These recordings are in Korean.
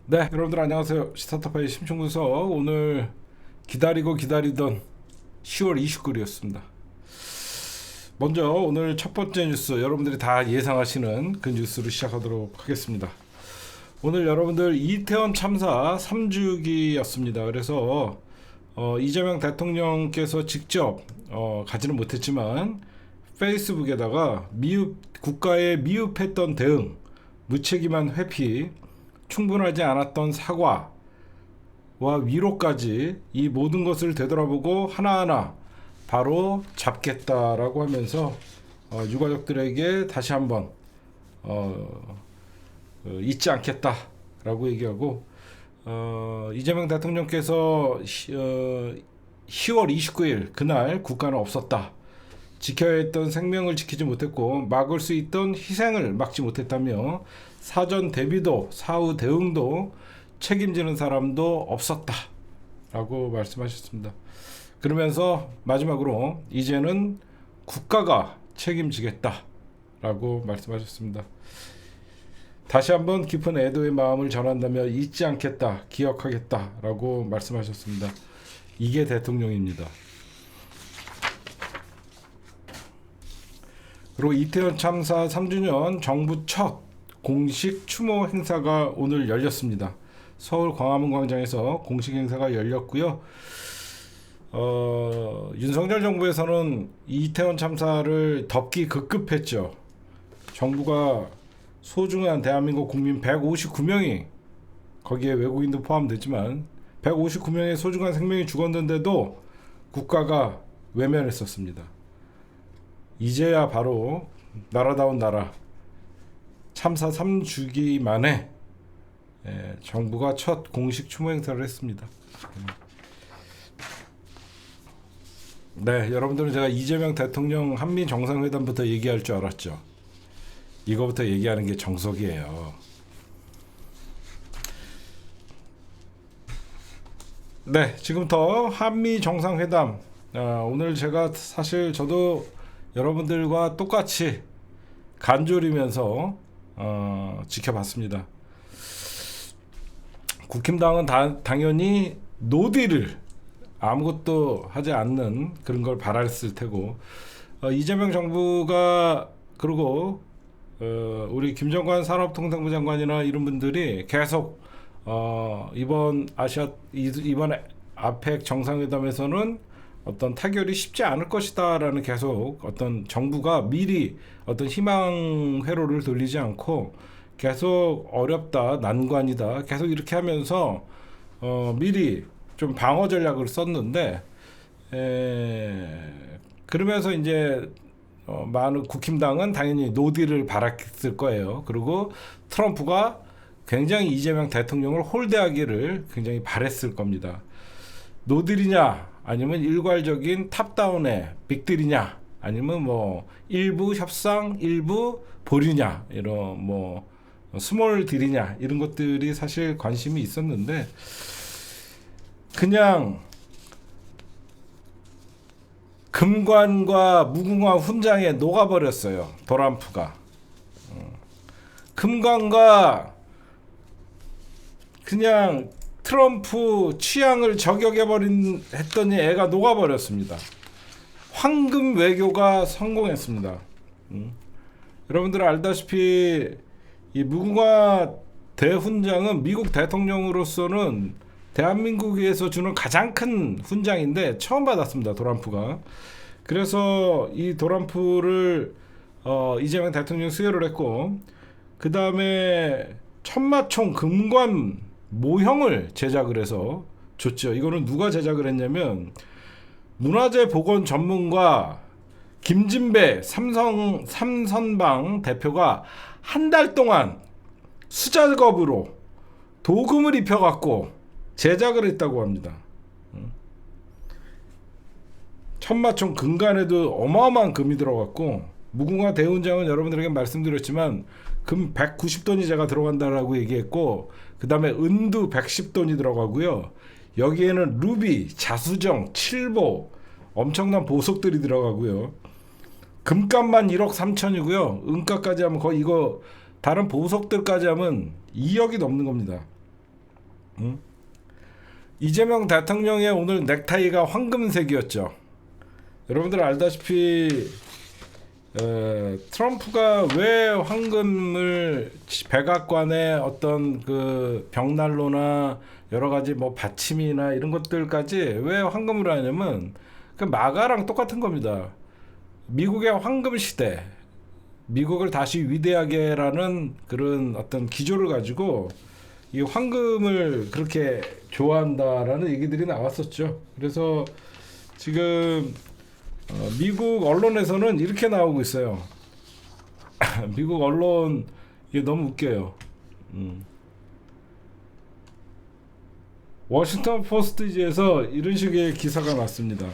네, 여러분들 안녕하세요. 스타트파의 심층분석. 오늘 기다리고 기다리던 10월 29일이었습니다. 먼저 오늘 첫 번째 뉴스, 여러분들이 다 예상하시는 그 뉴스로 시작하도록 하겠습니다. 오늘 여러분들 이태원 참사 3주기였습니다. 그래서 이재명 대통령께서 직접 가지는 못했지만 페이스북에다가 국가의 미흡했던 대응, 무책임한 회피, 충분하지 않았던 사과와 위로까지 이 모든 것을 되돌아보고 하나하나 바로 잡겠다라고 하면서 유가족들에게 다시 한번 잊지 않겠다라고 얘기하고, 이재명 대통령께서 10월 29일 그날 국가는 없었다. 지켜야 했던 생명을 지키지 못했고 막을 수 있던 희생을 막지 못했다며 사전 대비도 사후 대응도 책임지는 사람도 없었다 라고 말씀하셨습니다. 그러면서 마지막으로 이제는 국가가 책임지겠다 라고 말씀하셨습니다. 다시 한번 깊은 애도의 마음을 전한다며 잊지 않겠다, 기억하겠다 라고 말씀하셨습니다. 이게 대통령입니다. 그리고 이태원 참사 3주년 정부 첫 공식 추모 행사가 오늘 열렸습니다. 서울 광화문 광장에서 공식 행사가 열렸고요. 윤석열 정부에서는 이태원 참사를 덮기 급급했죠. 정부가 소중한 대한민국 국민 159명이, 거기에 외국인도 포함됐지만 159명의 소중한 생명이 죽었는데도 국가가 외면했었습니다. 이제야 바로 나라다운 나라, 참사 3주기 만에 정부가 첫 공식 추모 행사를 했습니다. 네, 여러분들은 제가 이재명 대통령 한미 정상회담부터 얘기할 줄 알았죠. 이거부터 얘기하는 게 정석이에요. 네, 지금부터 한미 정상회담. 오늘 제가 사실 저도 여러분들과 똑같이 간졸이면서 지켜봤습니다. 국힘당은 당연히 노딜을, 아무것도 하지 않는 그런 걸 바랐을 테고, 이재명 정부가, 그리고 우리 김정관 산업통상부 장관이나 이런 분들이 계속 이번 아펙 정상회담에서는 어떤 타결이 쉽지 않을 것이다라는, 계속 어떤 정부가 미리 어떤 희망 회로를 돌리지 않고 계속 어렵다, 난관이다, 계속 이렇게 하면서 미리 좀 방어 전략을 썼는데, 그러면서 이제 많은 국힘당은 당연히 노딜을 바랐을 거예요. 그리고 트럼프가 굉장히 이재명 대통령을 홀대하기를 굉장히 바랬을 겁니다. 노딜이냐, 아니면 일괄적인 탑다운의 빅딜이냐, 아니면 뭐 일부 협상, 일부 보류냐, 이런 뭐 스몰 딜이냐, 이런 것들이 사실 관심이 있었는데, 그냥 금관과 무궁화 훈장에 녹아버렸어요. 도란프가. 금관과 그냥 트럼프 취향을 했더니 애가 녹아버렸습니다. 황금 외교가 성공했습니다. 여러분들 알다시피 이 무궁화 대훈장은 미국 대통령으로서는 대한민국에서 주는 가장 큰 훈장인데 처음 받았습니다. 도란프가. 그래서 이 도란프를 이재명 대통령이 수여를 했고, 그 다음에 천마총 금관 모형을 제작을 해서 줬죠. 이거는 누가 제작을 했냐면 문화재 복원 전문가 김진배 삼선방 대표가 한 달 동안 수작업으로 도금을 입혀갖고 제작을 했다고 합니다. 천마총 금관에도 어마어마한 금이 들어갔고, 무궁화 대훈장은 여러분들에게 말씀드렸지만 금 190돈이 제가 들어간다라고 얘기했고, 그 다음에 은두 110돈이 들어가고요. 여기에는 루비, 자수정, 칠보, 엄청난 보석들이 들어가고요. 금값만 1억 3천이고요. 은값까지 하면 거의, 이거 다른 보석들까지 하면 2억이 넘는 겁니다. 응? 이재명 대통령의 오늘 넥타이가 황금색이었죠. 여러분들 알다시피 트럼프가 왜 황금을 백악관의 어떤 그 벽난로나 여러 가지 뭐 받침이나 이런 것들까지 왜 황금으로 하냐면 그 마가랑 똑같은 겁니다. 미국의 황금 시대, 미국을 다시 위대하게라는 그런 어떤 기조를 가지고 이 황금을 그렇게 좋아한다라는 얘기들이 나왔었죠. 그래서 지금 미국 언론에서는 이렇게 나오고 있어요. 미국 언론 이게 너무 웃겨요. 워싱턴 포스트지에서 이런 식의 기사가 났습니다.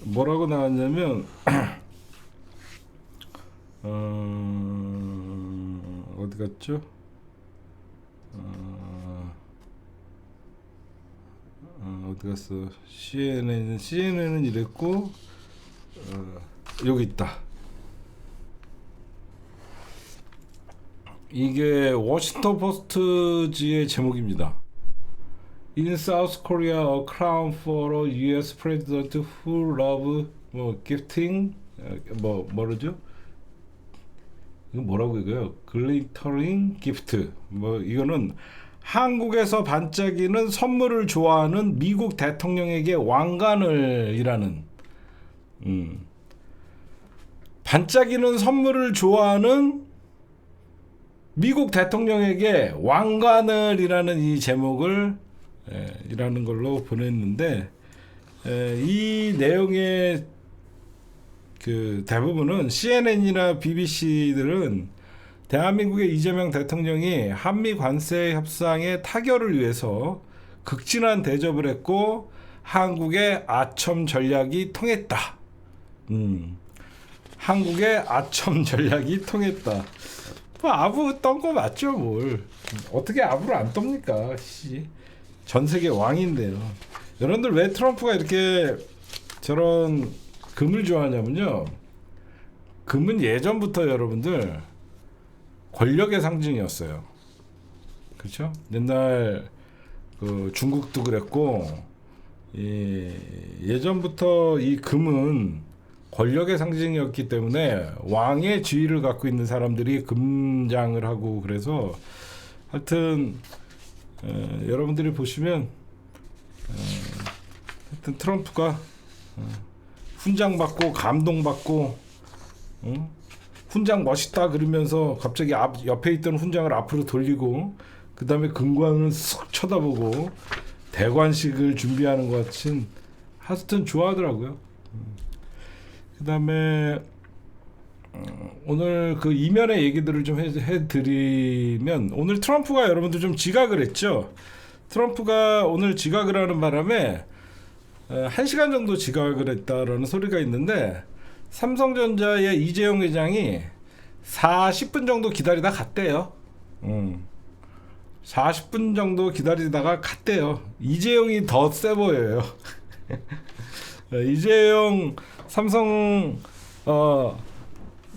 뭐라고 나왔냐면 어디 갔죠? 어디 갔어? CNN은 이랬고 여기 있다. 이게 워싱턴 포스트지의 제목입니다. In South Korea, a crown for a U.S. president who love 뭐 gifting 뭐라죠? 이거 뭐라고 이거요? Glittering gift. 뭐 이거는 한국에서 반짝이는 선물을 좋아하는 미국 대통령에게 왕관을이라는 반짝이는 선물을 좋아하는 미국 대통령에게 왕관을이라는 이 제목을 이라는 걸로 보냈는데 이 내용의 그 대부분은 CNN이나 BBC들은 대한민국의 이재명 대통령이 한미 관세 협상의 타결을 위해서 극진한 대접을 했고 한국의 아첨 전략이 통했다. 한국의 아첨 전략이 통했다. 뭐 아부 떤 거 맞죠 뭘. 어떻게 아부를 안 떱니까. 전 세계 왕인데요. 여러분들 왜 트럼프가 이렇게 저런 금을 좋아하냐면요. 금은 예전부터 여러분들 권력의 상징이었어요. 그렇죠? 옛날 그 중국도 그랬고 예전부터 이 금은 권력의 상징이었기 때문에 왕의 지위를 갖고 있는 사람들이 금장을 하고 그래서 하여튼 여러분들이 보시면 하여튼 트럼프가 훈장 받고 감동 받고 훈장 멋있다 그러면서 갑자기 옆에 있던 훈장을 앞으로 돌리고 그 다음에 금관을 쓱 쳐다보고 대관식을 준비하는 것 같은 하여튼 좋아하더라고요. 그 다음에 오늘 그 이면의 얘기들을 좀 해드리면 오늘 트럼프가 여러분들 좀 지각을 했죠. 트럼프가 오늘 지각을 하는 바람에 1시간 정도 지각을 했다라는 소리가 있는데 삼성전자의 이재용 회장이 40분 정도 기다리다 갔대요. 40분 정도 기다리다가 갔대요. 이재용이 더 세 보여요. 이재용 삼성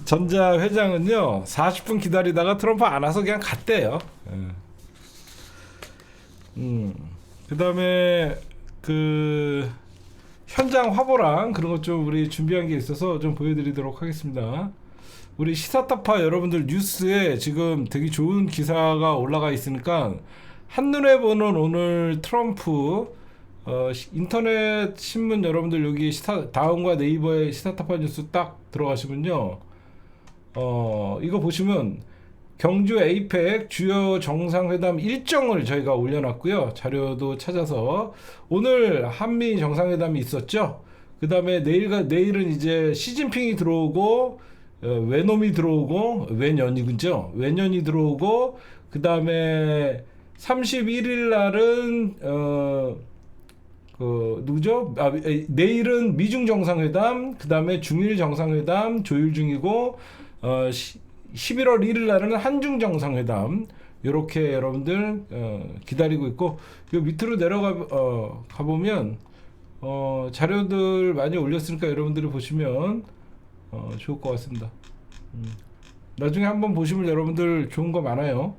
전자 회장은요 40분 기다리다가 트럼프 안 와서 그냥 갔대요. 그 다음에 그 현장 화보랑 그런 것 좀 우리 준비한 게 있어서 좀 보여드리도록 하겠습니다. 우리 시사타파 여러분들 뉴스에 지금 되게 좋은 기사가 올라가 있으니까 한눈에 보는 오늘 트럼프 인터넷 신문 여러분들 여기 다음과 네이버에 시사타파 뉴스 딱 들어가시면요 이거 보시면 경주 에이펙 주요 정상회담 일정을 저희가 올려놨고요. 자료도 찾아서 오늘 한미 정상회담이 있었죠. 그 다음에 내일은 이제 시진핑이 들어오고 외놈이 들어오고 외년이군요. 외년이 들어오고 그 다음에 31일 날은 누구죠? 내일은 미중 정상회담, 그 다음에 중일 정상회담 조율 중이고 11월 1일 날은 한중 정상회담 이렇게 여러분들 기다리고 있고 요 밑으로 내려가 가보면 자료들 많이 올렸으니까 여러분들이 보시면 좋을 것 같습니다. 나중에 한번 보시면 여러분들 좋은 거 많아요.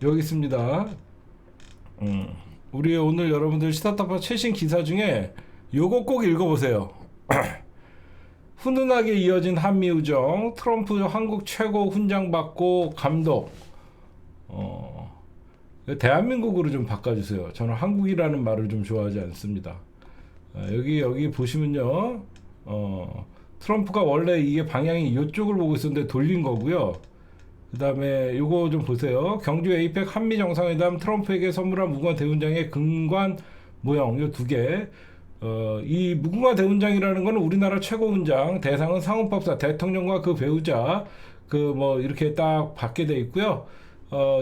여기 있습니다. 우리 오늘 여러분들 시사타파 최신 기사 중에 요거 꼭 읽어보세요. 훈훈하게 이어진 한미우정, 트럼프 한국 최고 훈장 받고 감독. 대한민국으로 좀 바꿔주세요. 저는 한국이라는 말을 좀 좋아하지 않습니다. 여기 보시면요, 트럼프가 원래 이게 방향이 이쪽을 보고 있었는데 돌린 거고요. 그 다음에 요거 좀 보세요. 경주 에이펙 한미 정상회담 트럼프에게 선물한 무궁화 대훈장의 금관 모형 요 두 개. 이 무궁화 대훈장이라는 거는 우리나라 최고 훈장, 대상은 상훈법사, 대통령과 그 배우자 그 뭐 이렇게 딱 받게 돼 있고요.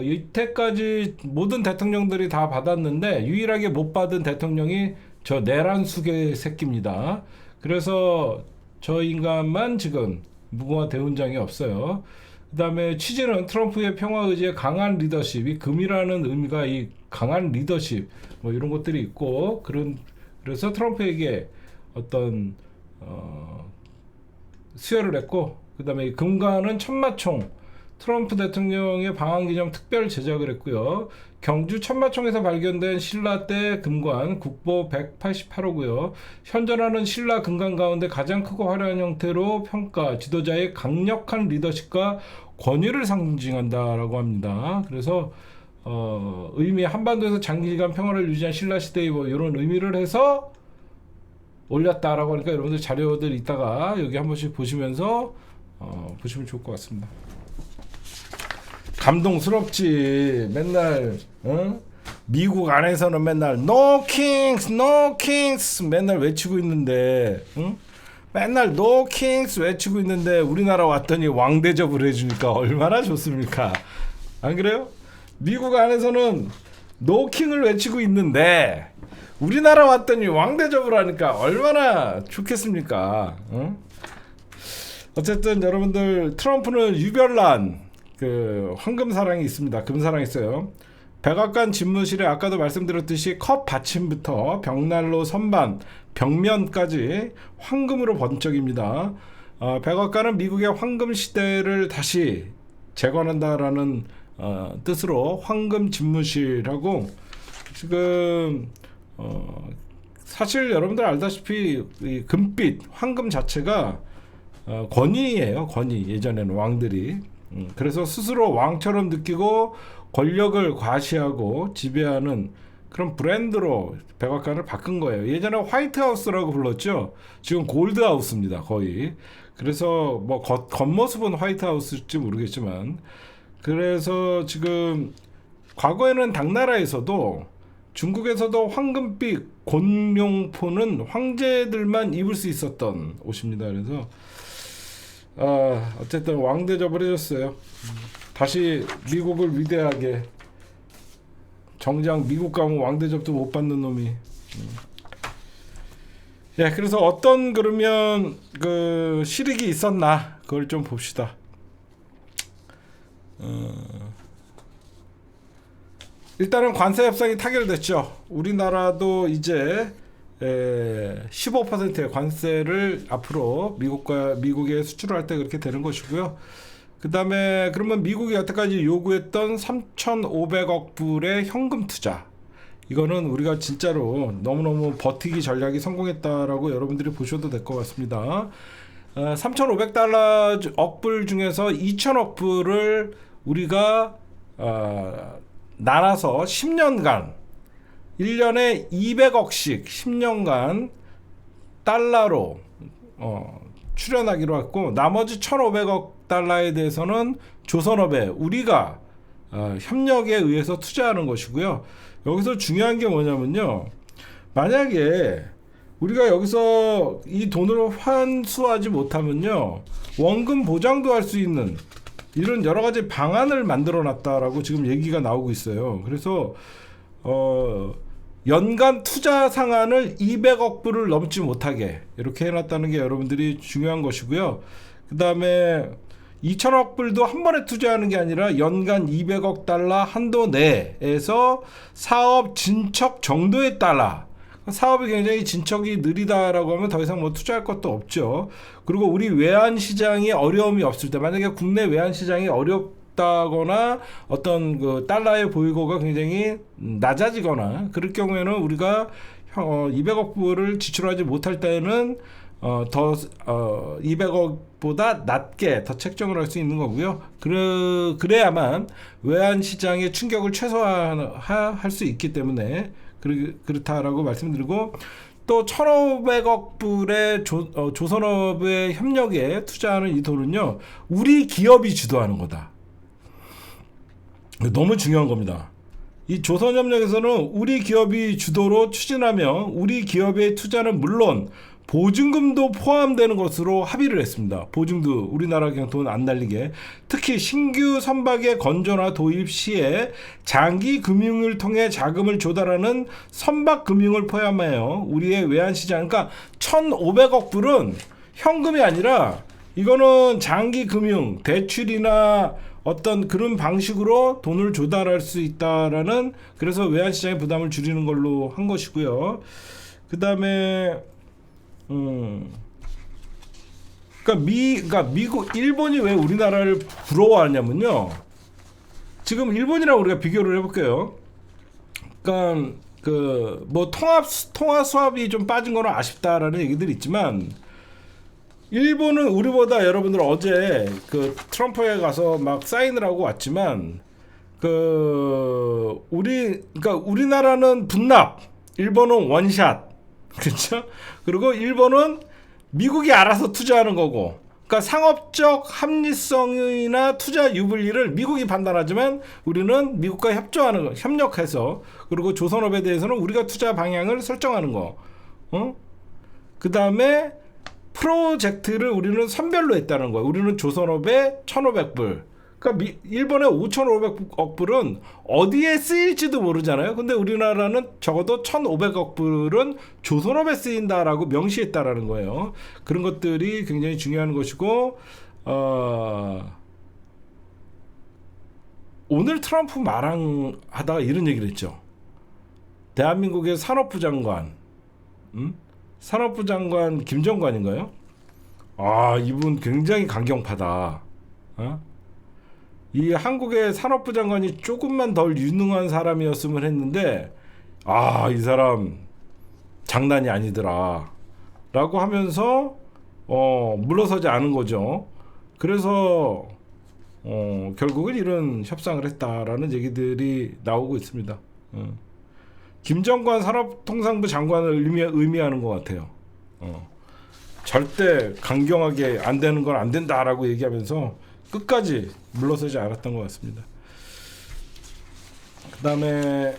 이때까지 모든 대통령들이 다 받았는데 유일하게 못 받은 대통령이 저 내란숙의 새끼입니다. 그래서 저 인간만 지금 무궁화 대훈장이 없어요. 그 다음에 취지는 트럼프의 평화 의지의 강한 리더십, 이 금이라는 의미가 이 강한 리더십 뭐 이런 것들이 있고 그래서 트럼프에게 어떤 수여를 했고, 그 다음에 이 금관은 천마총, 트럼프 대통령의 방한기념 특별 제작을 했고요. 경주 천마총에서 발견된 신라 때 금관 국보 188호고요. 현존하는 신라 금관 가운데 가장 크고 화려한 형태로 평가, 지도자의 강력한 리더십과 권위를 상징한다라고 합니다. 그래서 의미 한반도에서 장기간 평화를 유지한 신라 시대의 뭐 이런 의미를 해서 올렸다라고 하니까 여러분들 자료들 이따가 여기 한 번씩 보시면서 보시면 좋을 것 같습니다. 감동스럽지. 맨날 미국 안에서는 맨날 No Kings, No Kings 맨날 외치고 있는데, 맨날 No Kings 외치고 있는데 우리나라 왔더니 왕 대접을 해주니까 얼마나 좋습니까? 안 그래요? 미국 안에서는 No King을 외치고 있는데 우리나라 왔더니 왕 대접을 하니까 얼마나 좋겠습니까? 어쨌든 여러분들 트럼프는 유별난 그 황금사랑이 있습니다. 금사랑이 있어요. 백악관 집무실에 아까도 말씀드렸듯이 컵 받침부터 벽난로 선반, 벽면까지 황금으로 번쩍입니다. 백악관은 미국의 황금 시대를 다시 재건한다라는 뜻으로 황금 집무실하고 지금 사실 여러분들 알다시피 이 금빛 황금 자체가 권위예요. 권위. 예전에는 왕들이 그래서 스스로 왕처럼 느끼고 권력을 과시하고 지배하는 그런 브랜드로 백악관을 바꾼 거예요. 예전에 화이트하우스라고 불렀죠. 지금 골드하우스입니다. 거의. 그래서 뭐 겉모습은 화이트하우스일지 모르겠지만, 그래서 지금 과거에는 당나라에서도 중국에서도 황금빛 곤룡포는 황제들만 입을 수 있었던 옷입니다. 그래서 어쨌든 왕 대접을 해줬어요. 다시 미국을 위대하게. 정작 미국 가면 왕 대접도 못 받는 놈이. 예, 그래서 어떤 그러면 그 실익이 있었나 그걸 좀 봅시다. 일단은 관세 협상이 타결됐죠. 우리나라도 이제 15%의 관세를 앞으로 미국에 수출할 때 그렇게 되는 것이고요. 그 다음에 그러면 미국이 여태까지 요구했던 3,500억 불의 현금 투자, 이거는 우리가 진짜로 너무너무 버티기 전략이 성공했다라고 여러분들이 보셔도 될 것 같습니다. 3,500억 불 중에서 2,000억 불을 우리가 나눠서 10년간 1년에 200억씩 10년간 달러로 출연하기로 했고, 나머지 1,500억 달러에 대해서는 조선업에 우리가 협력에 의해서 투자하는 것이고요. 여기서 중요한 게 뭐냐면요, 만약에 우리가 여기서 이 돈을 환수하지 못하면요, 원금 보장도 할 수 있는 이런 여러 가지 방안을 만들어 놨다라고 지금 얘기가 나오고 있어요. 그래서 연간 투자 상한을 200억 불을 넘지 못하게 이렇게 해놨다는 게 여러분들이 중요한 것이고요. 그 다음에 2천억 불도 한 번에 투자하는 게 아니라 연간 200억 달러 한도 내에서 사업 진척 정도의 달러, 사업이 굉장히 진척이 느리다라고 하면 더 이상 뭐 투자할 것도 없죠. 그리고 우리 외환 시장이 어려움이 없을 때, 만약에 국내 외환 시장이 어렵다거나 어떤 그 달러의 보유고가 굉장히 낮아지거나 그럴 경우에는 우리가 200억 불을 지출하지 못할 때는 200억보다 낮게 더 책정을 할 수 있는 거고요. 그래야만 외환 시장의 충격을 최소화할 수 있기 때문에 그렇다라고 말씀드리고, 또 1,500억 불의 조선업의 협력에 투자하는 이 돈은요, 우리 기업이 주도하는 거다. 너무 중요한 겁니다. 이 조선협력에서는 우리 기업이 주도로 추진하며 우리 기업의 투자는 물론 보증금도 포함되는 것으로 합의를 했습니다. 보증도 우리나라 그냥 돈 안 날리게. 특히 신규 선박의 건조나 도입 시에 장기 금융을 통해 자금을 조달하는 선박 금융을 포함하여 우리의 외환 시장, 그러니까 1,500억 불은 현금이 아니라 이거는 장기 금융, 대출이나 어떤 그런 방식으로 돈을 조달할 수 있다라는, 그래서 외환 시장의 부담을 줄이는 걸로 한 것이고요. 그다음에 그러니까 미국, 일본이 왜 우리나라를 부러워하냐면요. 지금 일본이랑 우리가 비교를 해볼게요. 그러니까 그 뭐 통화 수합이 좀 빠진 거는 아쉽다라는 얘기들이 있지만, 일본은 우리보다, 여러분들 어제 그 트럼프에 가서 막 사인을 하고 왔지만, 그러니까 우리나라는 분납, 일본은 원샷. 그렇죠? 그리고 일본은 미국이 알아서 투자하는 거고, 그러니까 상업적 합리성이나 투자 유불리를 미국이 판단하지만 우리는 미국과 협력해서, 그리고 조선업에 대해서는 우리가 투자 방향을 설정하는 거. 그 다음에 프로젝트를 우리는 선별로 했다는 거예요. 우리는 조선업에 1,500불. 그러니까 일본의 5,500억 불은 어디에 쓰일지도 모르잖아요. 근데 우리나라는 적어도 1,500억 불은 조선업에 쓰인다라고 명시했다라는 거예요. 그런 것들이 굉장히 중요한 것이고, 오늘 트럼프 말하다가 이런 얘기를 했죠. 대한민국의 산업부 장관, 산업부 장관 김정관인가요? 이분 굉장히 강경파다. 이 한국의 산업부 장관이 조금만 덜 유능한 사람이었으면 했는데, 이 사람 장난이 아니더라 라고 하면서 물러서지 않은 거죠. 그래서 결국은 이런 협상을 했다라는 얘기들이 나오고 있습니다. 김정관 산업통상부 장관을 의미하는 것 같아요. 절대 강경하게 안 되는 건 안 된다라고 얘기하면서 끝까지 물러서지 않았던 것 같습니다. 그 다음에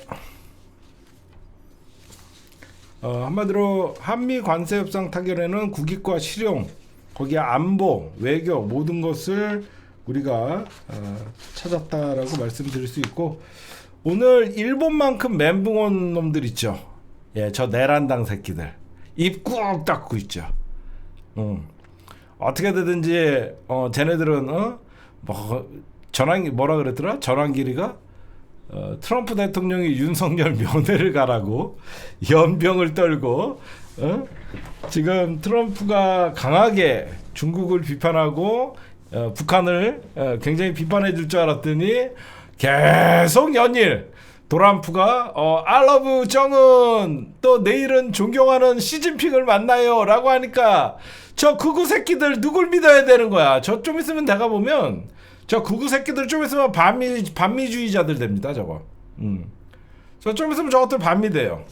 한마디로 한미 관세 협상 타결에는 국익과 실용, 거기에 안보, 외교 모든 것을 우리가 찾았다라고 말씀드릴 수 있고, 오늘 일본만큼 멘붕 온 놈들 있죠. 저 내란당 새끼들 입 꾹 닫고 있죠. 어떻게 되든지 쟤네들은 뭐라 그랬더라? 전환길이가 트럼프 대통령이 윤석열 면회를 가라고 연병을 떨고, 지금 트럼프가 강하게 중국을 비판하고 북한을 굉장히 비판해 줄 줄 알았더니 계속 연일 트럼프가 I love 정은, 또 내일은 존경하는 시진핑을 만나요 라고 하니까 저 극우 새끼들 누굴 믿어야 되는 거야. 저 좀 있으면 내가 보면 저 극우 새끼들 좀 있으면 반미주의자들 됩니다. 저거. 저 좀 있으면 저것들 반미 돼요.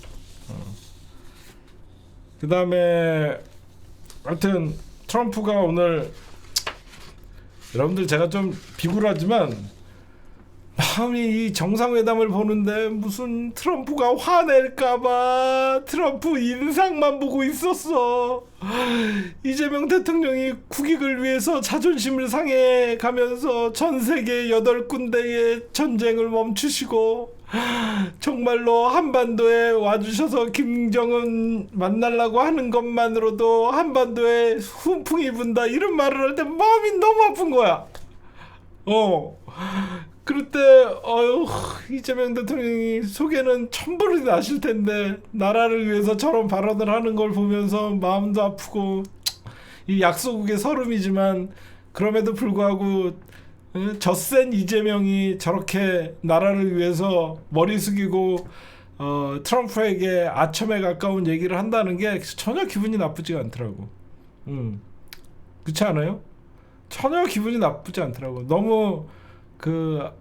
그 다음에 하여튼 트럼프가 오늘, 여러분들 제가 좀 비굴하지만 마음이 이 정상회담을 보는데 무슨 트럼프가 화낼까봐 트럼프 인상만 보고 있었어. 이재명 대통령이 국익을 위해서 자존심을 상해 가면서 전 세계 8군데의 전쟁을 멈추시고 정말로 한반도에 와주셔서 김정은 만나려고 하는 것만으로도 한반도에 훈풍이 분다 이런 말을 할 때 마음이 너무 아픈 거야. 그럴 때 어휴, 이재명 대통령이 속에는 천불이 나실 텐데 나라를 위해서 저런 발언을 하는 걸 보면서 마음도 아프고 이 약소국의 서름이지만 그럼에도 불구하고 젖센 이재명이 저렇게 나라를 위해서 머리 숙이고 트럼프에게 아첨에 가까운 얘기를 한다는 게 전혀 기분이 나쁘지가 않더라고. 그렇지 않아요? 전혀 기분이 나쁘지 않더라고. 너무 그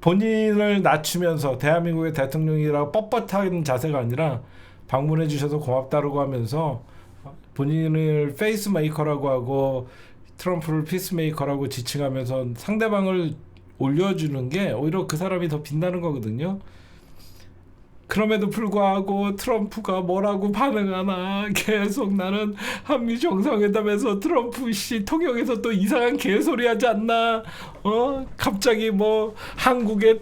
본인을 낮추면서 대한민국의 대통령이라고 뻣뻣한 자세가 아니라 방문해 주셔서 고맙다라고 하면서 본인을 페이스메이커라고 하고 트럼프를 피스메이커라고 지칭하면서 상대방을 올려주는 게 오히려 그 사람이 더 빛나는 거거든요. 그럼에도 불구하고 트럼프가 뭐라고 반응하나 계속 나는 한미 정상회담에서 트럼프 씨 통역에서 또 이상한 개소리 하지 않나. 갑자기 뭐 한국의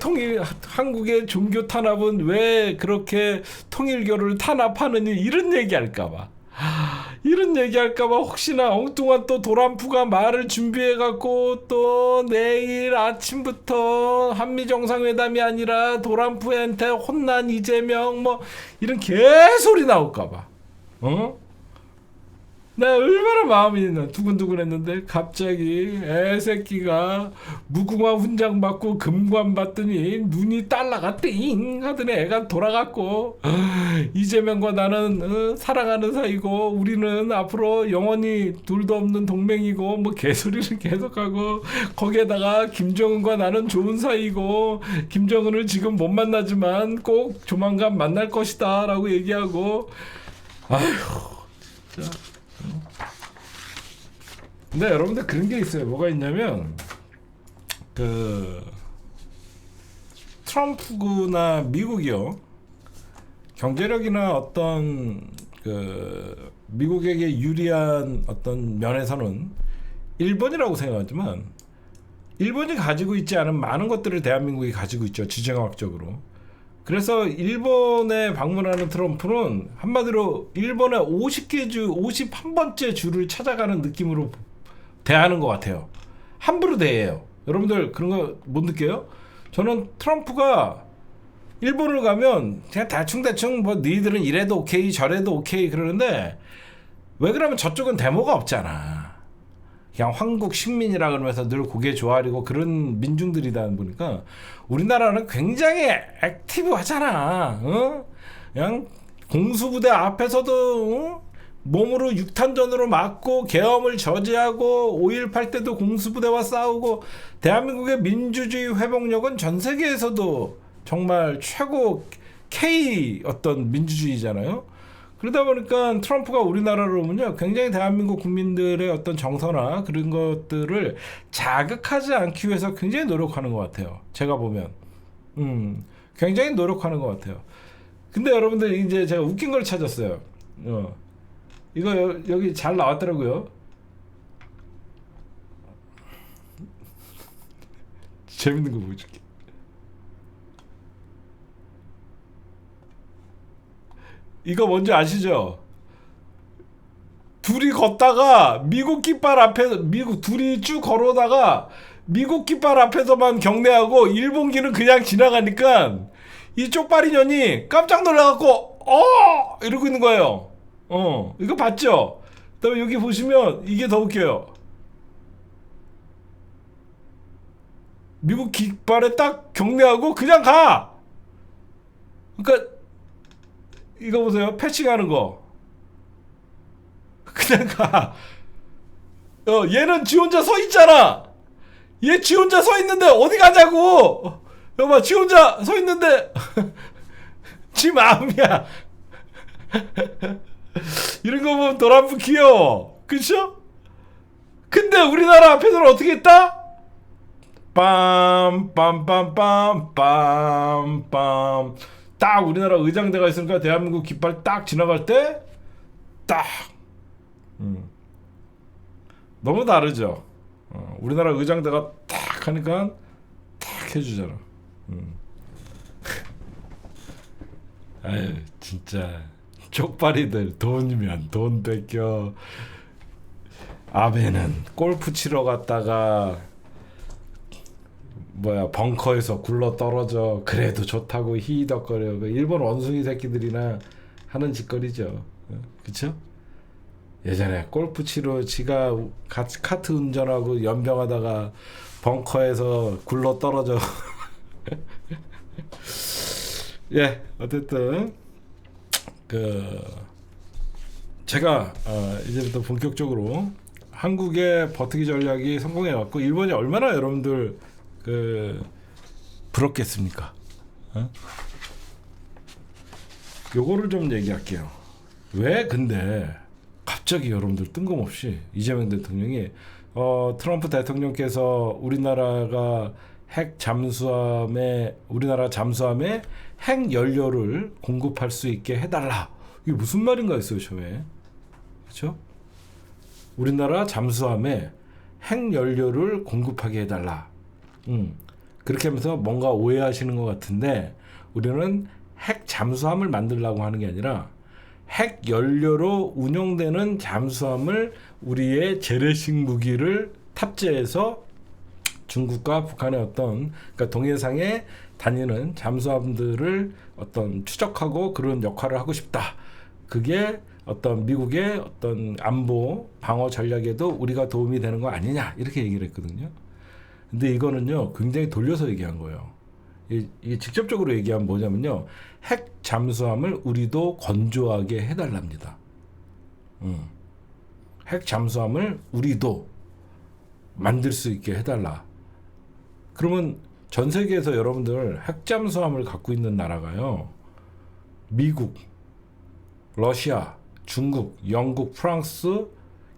종교 탄압은 왜 그렇게 통일교를 탄압하느니 이런 얘기할까봐. 이런 얘기할까봐 혹시나 엉뚱한 또 도란프가 말을 준비해갖고 또 내일 아침부터 한미정상회담이 아니라 도란프한테 혼난 이재명 뭐 이런 개소리 나올까봐. 나 얼마나 마음이 두근두근했는데 갑자기 애새끼가 무궁화 훈장 받고 금관 받더니 눈이 달라가 띵 하더니 애가 돌아갔고 이재명과 나는 사랑하는 사이고 우리는 앞으로 영원히 둘도 없는 동맹이고 뭐 개소리를 계속하고 거기에다가 김정은과 나는 좋은 사이고 김정은을 지금 못 만나지만 꼭 조만간 만날 것이다 라고 얘기하고 아휴 진짜. 근데 여러분들 그런 게 있어요. 뭐가 있냐면 그 트럼프나 미국이요 경제력이나 어떤 그 미국에게 유리한 어떤 면에서는 일본이라고 생각하지만 일본이 가지고 있지 않은 많은 것들을 대한민국이 가지고 있죠. 지정학적으로. 그래서 일본에 방문하는 트럼프는 한마디로 일본의 50개 주 51번째 주를 찾아가는 느낌으로 대하는 것 같아요. 함부로 대해요. 여러분들 그런 거 못 느껴요? 저는 트럼프가 일본을 가면 그냥 대충 뭐 니들은 이래도 오케이 저래도 오케이 그러는데 왜 그러면 저쪽은 데모가 없잖아. 그냥 황국 식민이라 그러면서 늘 고개 조아리고 그런 민중들이다 보니까 우리나라는 굉장히 액티브하잖아. 그냥 공수부대 앞에서도 몸으로 육탄전으로 맞고 계엄을 저지하고 5.18 때도 공수부대와 싸우고 대한민국의 민주주의 회복력은 전 세계에서도 정말 최고 K 어떤 민주주의잖아요. 그러다 보니까 트럼프가 우리나라로 오면요 굉장히 대한민국 국민들의 어떤 정서나 그런 것들을 자극하지 않기 위해서 굉장히 노력하는 것 같아요. 제가 보면 굉장히 노력하는 것 같아요. 근데 여러분들 이제 제가 웃긴 걸 찾았어요. 이거 여기 잘 나왔더라고요. 재밌는 거 보여줄게. 이거 뭔지 아시죠? 둘이 걷다가 미국 깃발 앞에서 둘이 쭉 걸어다가 미국 깃발 앞에서만 경례하고 일본기는 그냥 지나가니까 이 쪽발이 년이 깜짝 놀라갖고 이러고 있는 거예요. 이거 봤죠? 그다음에 여기 보시면 이게 더 웃겨요. 미국 깃발에 딱 경례하고 그냥 가. 그러니까 이거 보세요. 패칭하는 거. 그냥 가. 얘는 지 혼자 서 있잖아. 얘 지 혼자 서 있는데 어디 가자고. 여봐, 지 혼자 서 있는데 지 마음이야. 이런 거 보면 도란프 귀여워. 그쵸? 근데 우리나라 앞에서는 어떻게 했다? 빰빰빰빰빰빰 딱 우리나라 의장대가 있으니까 대한민국 깃발 딱 지나갈 때 딱 너무 다르죠. 우리나라 의장대가 딱 하니까 딱 해주잖아. 아유 진짜 쪽발이들 돈이면 돈 뺏겨. 아베는 골프 치러 갔다가 벙커에서 굴러 떨어져 그래도 좋다고 히덕거려. 일본 원숭이 새끼들이나 하는 짓거리죠. 그쵸? 예전에 골프 치러 지가 카트 운전하고 연병하다가 벙커에서 굴러 떨어져. 예, 어쨌든 그 제가 이제부터 본격적으로 한국의 버티기 전략이 성공해 왔고 일본이 얼마나 여러분들 부럽겠습니까? 요거를 좀 얘기할게요. 왜 근데 갑자기 여러분들 뜬금없이 이재명 대통령이 트럼프 대통령께서 우리나라 잠수함에 핵 연료를 공급할 수 있게 해달라. 이게 무슨 말인가 했어요, 처음에. 그렇죠? 우리나라 잠수함에 핵 연료를 공급하게 해달라. 그렇게 하면서 뭔가 오해하시는 것 같은데 우리는 핵 잠수함을 만들려고 하는 게 아니라 핵 연료로 운용되는 잠수함을 우리의 재래식 무기를 탑재해서 중국과 북한의 그러니까 동해상에 다니는 잠수함들을 추적하고 그런 역할을 하고 싶다. 그게 미국의 안보 방어 전략에도 우리가 도움이 되는 거 아니냐 이렇게 얘기를 했거든요. 근데 이거는요 굉장히 돌려서 얘기한 거예요. 이게 직접적으로 얘기하면 뭐냐면요, 핵 잠수함을 우리도 건조하게 해달랍니다. 핵 잠수함을 우리도 만들 수 있게 해달라. 그러면 전 세계에서 여러분들 핵 잠수함을 갖고 있는 나라가요, 미국, 러시아, 중국, 영국, 프랑스,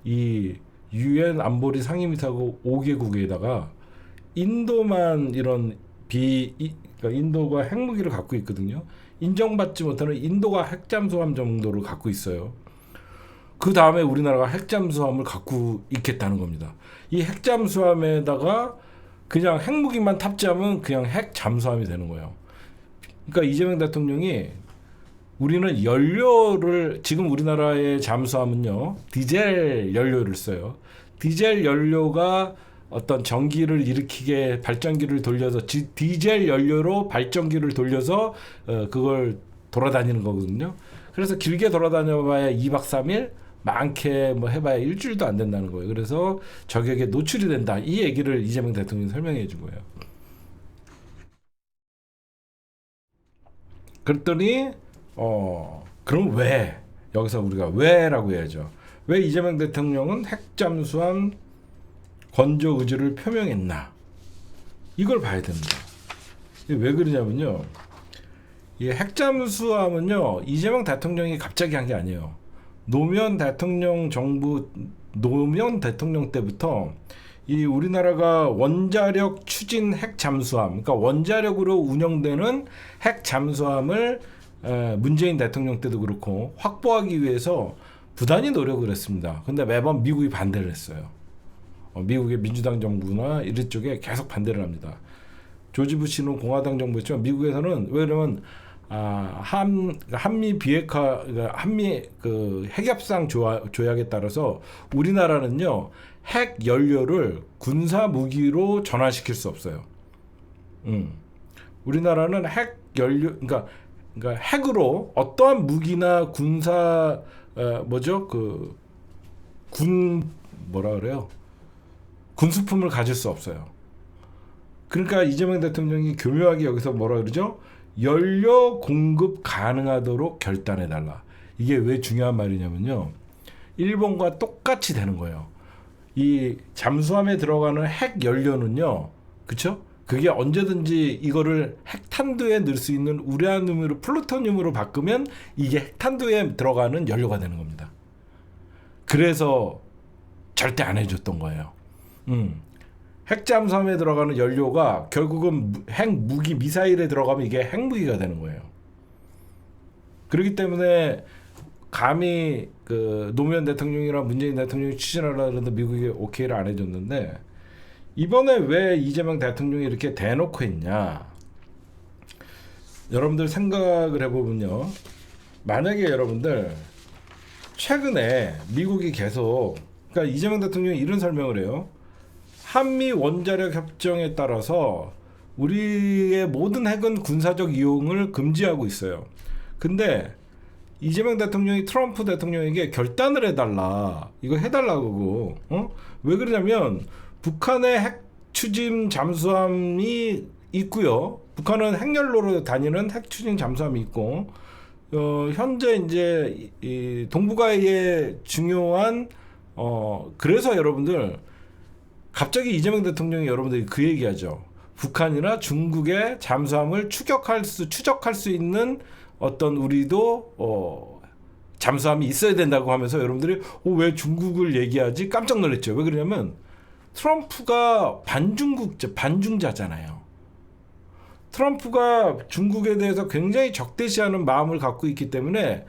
이 UN 안보리 상임이사국 5개국에다가 인도만 그러니까 인도가 핵무기를 갖고 있거든요. 인정받지 못하는 인도가 핵잠수함 정도를 갖고 있어요. 그 다음에 우리나라가 핵잠수함을 갖고 있겠다는 겁니다. 이 핵잠수함에다가 그냥 핵무기만 탑재하면 그냥 핵잠수함이 되는 거예요. 그러니까 이재명 대통령이 우리는 연료를, 지금 우리나라의 잠수함은요 디젤 연료를 써요. 디젤 연료가 전기를 일으키게 발전기를 돌려서 디젤 연료로 발전기를 돌려서 그걸 돌아다니는 거거든요. 그래서 길게 돌아다녀봐야 2박 3일, 많게 해봐야 일주일도 안 된다는 거예요. 그래서 저격에 노출이 된다. 이 얘기를 이재명 대통령이 설명해 준 거예요. 그랬더니 그럼 왜, 여기서 우리가 왜라고 해야죠. 왜 이재명 대통령은 핵잠수함 건조 의지를 표명했나, 이걸 봐야 됩니다. 왜 그러냐면요, 이 핵잠수함은요 이재명 대통령이 갑자기 한 게 아니에요. 노무현 대통령 때부터 이 우리나라가 원자력 추진 핵잠수함, 그러니까 원자력으로 운영되는 핵잠수함을 문재인 대통령 때도 그렇고 확보하기 위해서 부단히 노력을 했습니다. 근데 매번 미국이 반대를 했어요. 미국의 민주당 정부나 이런 쪽에 계속 반대를 합니다. 조지 부시는 공화당 정부였지만 미국에서는, 왜 그러면 한미 비핵화, 한미 핵협상 조약에 따라서 우리나라는요 핵 연료를 군사 무기로 전환시킬 수 없어요. 우리나라는 핵 연료, 그러니까 핵으로 어떠한 무기나 군사 군수품을 가질 수 없어요. 그러니까 이재명 대통령이 교묘하게 여기서 뭐라 그러죠? 연료 공급 가능하도록 결단해달라. 이게 왜 중요한 말이냐면요, 일본과 똑같이 되는 거예요. 이 잠수함에 들어가는 핵 연료는요, 그쵸? 그게 언제든지 이거를 핵탄두에 넣을 수 있는 우라늄으로, 플루토늄으로 바꾸면 이게 핵탄두에 들어가는 연료가 되는 겁니다. 그래서 절대 안 해줬던 거예요. 핵잠수함에 들어가는 연료가 결국은 핵무기, 미사일에 들어가면 이게 핵무기가 되는 거예요. 그렇기 때문에 감히 노무현 대통령이랑 문재인 대통령이 추진하려고 했는데 미국이 오케이를 안 해줬는데, 이번에 왜 이재명 대통령이 이렇게 대놓고 했냐, 여러분들 생각을 해보면요, 만약에 여러분들 최근에 미국이 계속, 그러니까 이재명 대통령이 이런 설명을 해요. 한미 원자력 협정에 따라서 우리의 모든 핵은 군사적 이용을 금지하고 있어요. 근데 이재명 대통령이 트럼프 대통령에게 결단을 해달라, 이거 해달라고. 왜 그러냐면 북한의 핵 추진 잠수함이 있고요. 북한은 핵연료로 다니는 핵 추진 잠수함이 있고, 현재 이제 이 동북아의 중요한 그래서 여러분들 갑자기 이재명 대통령이 여러분들이 그 얘기하죠. 북한이나 중국의 잠수함을 추적할 수 있는 어떤 우리도 잠수함이 있어야 된다고 하면서 여러분들이 왜 중국을 얘기하지? 깜짝 놀랐죠. 왜 그러냐면 트럼프가 반중자잖아요. 트럼프가 중국에 대해서 굉장히 적대시하는 마음을 갖고 있기 때문에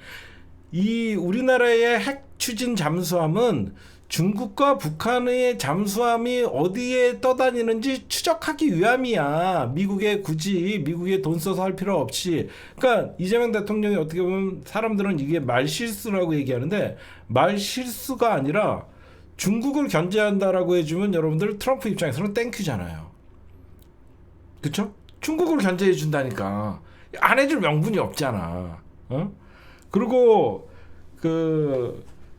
이 우리나라의 핵 추진 잠수함은 중국과 북한의 잠수함이 어디에 떠다니는지 추적하기 위함이야. 굳이 미국에 돈 써서 할 필요 없이. 그러니까 이재명 대통령이 어떻게 보면 사람들은 이게 말실수라고 얘기하는데 말실수가 아니라 중국을 견제한다라고 해주면 여러분들 트럼프 입장에서는 땡큐잖아요. 그쵸? 중국을 견제해 준다니까 안 해줄 명분이 없잖아. 그리고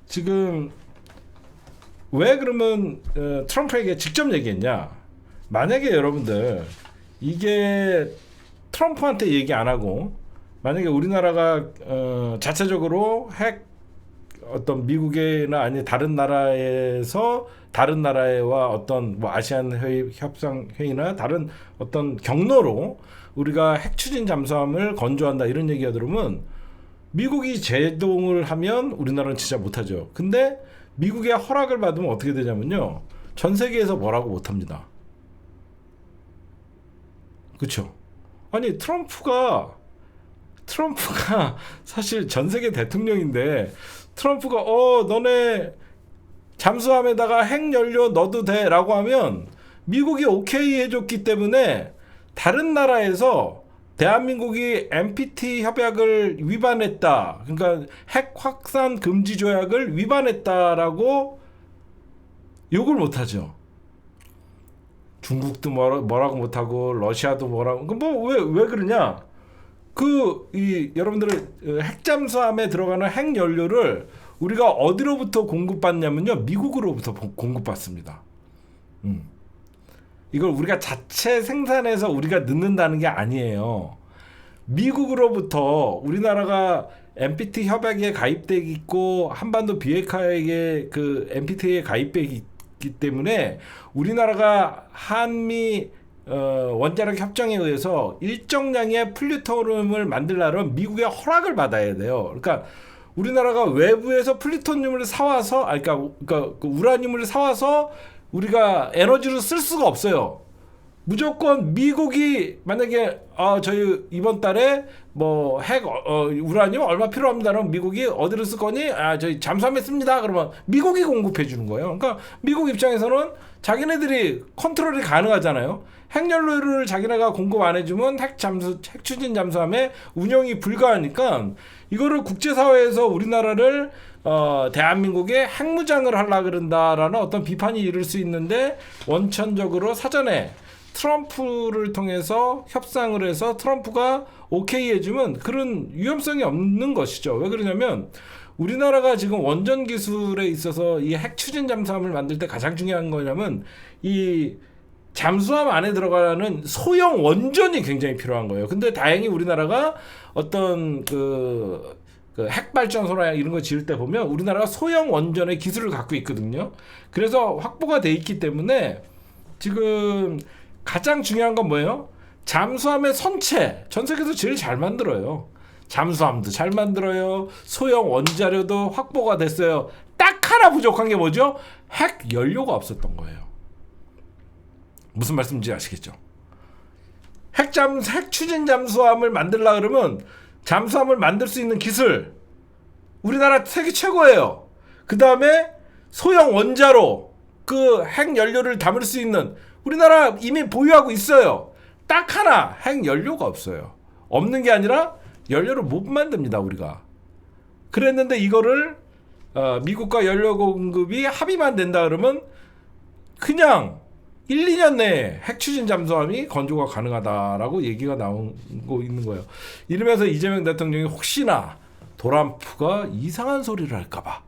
지금 왜 그러면 트럼프에게 직접 얘기했냐? 만약에 여러분들 이게 트럼프한테 얘기 안 하고 만약에 우리나라가 자체적으로 핵 어떤 미국이나 아니 다른 나라에서 다른 나라와 어떤 뭐 아시안 협상 회의나 다른 어떤 경로로 우리가 핵 추진 잠수함을 건조한다 이런 얘기가 들으면 미국이 제동을 하면 우리나라는 진짜 못하죠. 근데 미국의 허락을 받으면 어떻게 되냐면요, 전 세계에서 뭐라고 못합니다. 그렇죠? 아니 트럼프가 사실 전 세계 대통령인데 트럼프가 너네 잠수함에다가 핵연료 넣어도 돼 라고 하면 미국이 오케이 해줬기 때문에 다른 나라에서 대한민국이 NPT 협약을 위반했다, 그러니까 핵 확산 금지 조약을 위반했다라고 욕을 못하죠. 중국도 뭐라고 못하고 러시아도 뭐라고. 왜 그러냐? 여러분들은 핵잠수함에 들어가는 핵연료를 우리가 어디로부터 공급받냐면요, 미국으로부터 공급받습니다. 이걸 우리가 자체 생산해서 우리가 넣는다는 게 아니에요. 미국으로부터 우리나라가 NPT 협약에 가입돼 있고 한반도 비핵화에 NPT에 가입돼 있기 때문에 우리나라가 한미 원자력 협정에 의해서 일정량의 플루토늄을 만들려면 미국의 허락을 받아야 돼요. 그러니까 우리나라가 외부에서 플루토늄을 사와서, 그러니까 우라늄을 사와서 우리가 에너지로 쓸 수가 없어요. 무조건 미국이 만약에 저희 이번 달에 뭐 핵 우라늄 얼마 필요합니다. 그럼 미국이 어디로 쓸 거니? 저희 잠수함에 씁니다. 그러면 미국이 공급해 주는 거예요. 그러니까 미국 입장에서는 자기네들이 컨트롤이 가능하잖아요. 핵연료를 자기네가 공급 안 해주면 핵 추진 잠수함에 운영이 불가하니까 이거를 국제사회에서 우리나라를 대한민국에 핵무장을 하려고 그런다라는 어떤 비판이 이를 수 있는데, 원천적으로 사전에 트럼프를 통해서 협상을 해서 트럼프가 오케이 해주면 그런 위험성이 없는 것이죠. 왜 그러냐면 우리나라가 지금 원전 기술에 있어서 이 핵 추진 잠수함을 만들 때 가장 중요한 거냐면 이 잠수함 안에 들어가는 소형 원전이 굉장히 필요한 거예요. 근데 다행히 우리나라가 어떤 핵발전소나 이런 거 지을 때 보면 우리나라가 소형 원전의 기술을 갖고 있거든요. 그래서 확보가 돼 있기 때문에 지금 가장 중요한 건 뭐예요? 잠수함의 선체, 전 세계에서 제일 잘 만들어요. 잠수함도 잘 만들어요. 소형 원자료도 확보가 됐어요. 딱 하나 부족한 게 뭐죠? 핵 연료가 없었던 거예요. 무슨 말씀인지 아시겠죠? 핵 추진 잠수함을 만들려고 그러면 잠수함을 만들 수 있는 기술 우리나라 세계 최고예요. 그 다음에 소형 원자로 그 핵 연료를 담을 수 있는 우리나라 이미 보유하고 있어요. 딱 하나 핵 연료가 없어요. 없는 게 아니라 연료를 못 만듭니다, 우리가. 그랬는데 이거를 미국과 연료 공급이 합의만 된다 그러면 그냥 1, 2년 내에 핵 추진 잠수함이 건조가 가능하다라고 얘기가 나오고 있는 거예요. 이러면서 이재명 대통령이 혹시나 도란프가 이상한 소리를 할까봐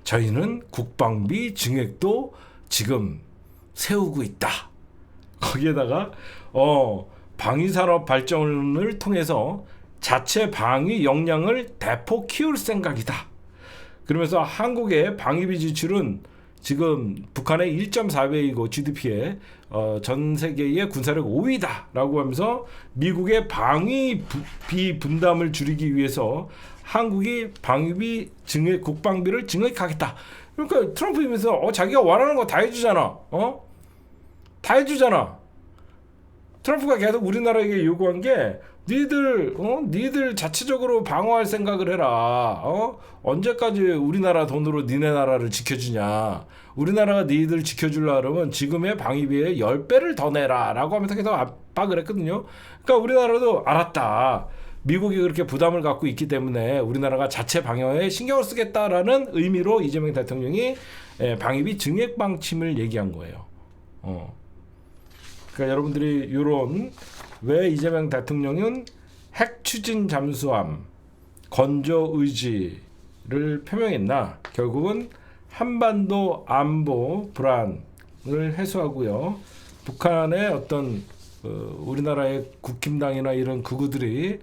저희는 국방비 증액도 지금 세우고 있다. 거기에다가 방위산업 발전을 통해서 자체 방위 역량을 대폭 키울 생각이다. 그러면서 한국의 방위비 지출은 지금 북한의 1.4배이고 GDP에 전 세계의 군사력 5위다라고 하면서 미국의 방위비 분담을 줄이기 위해서 한국이 방위비 증액, 국방비를 증액하겠다. 그러니까 트럼프이면서 자기가 원하는 거 다 해주잖아. 다 해주잖아. 트럼프가 계속 우리나라에게 요구한 게 니들 자체적으로 방어할 생각을 해라. 언제까지 우리나라 돈으로 니네 나라를 지켜주냐. 우리나라가 니들 지켜주려 그러면 지금의 방위비의 10배를 더 내라 라고 하면서 계속 압박을 했거든요. 그러니까 우리나라도 알았다. 미국이 그렇게 부담을 갖고 있기 때문에 우리나라가 자체 방어에 신경을 쓰겠다라는 의미로 이재명 대통령이 방위비 증액 방침을 얘기한 거예요. 그러니까 여러분들이 이런 왜 이재명 대통령은 핵 추진 잠수함 건조 의지를 표명했나? 결국은 한반도 안보 불안을 해소하고요. 북한의 어떤 우리나라의 국힘당이나 이런 극우들이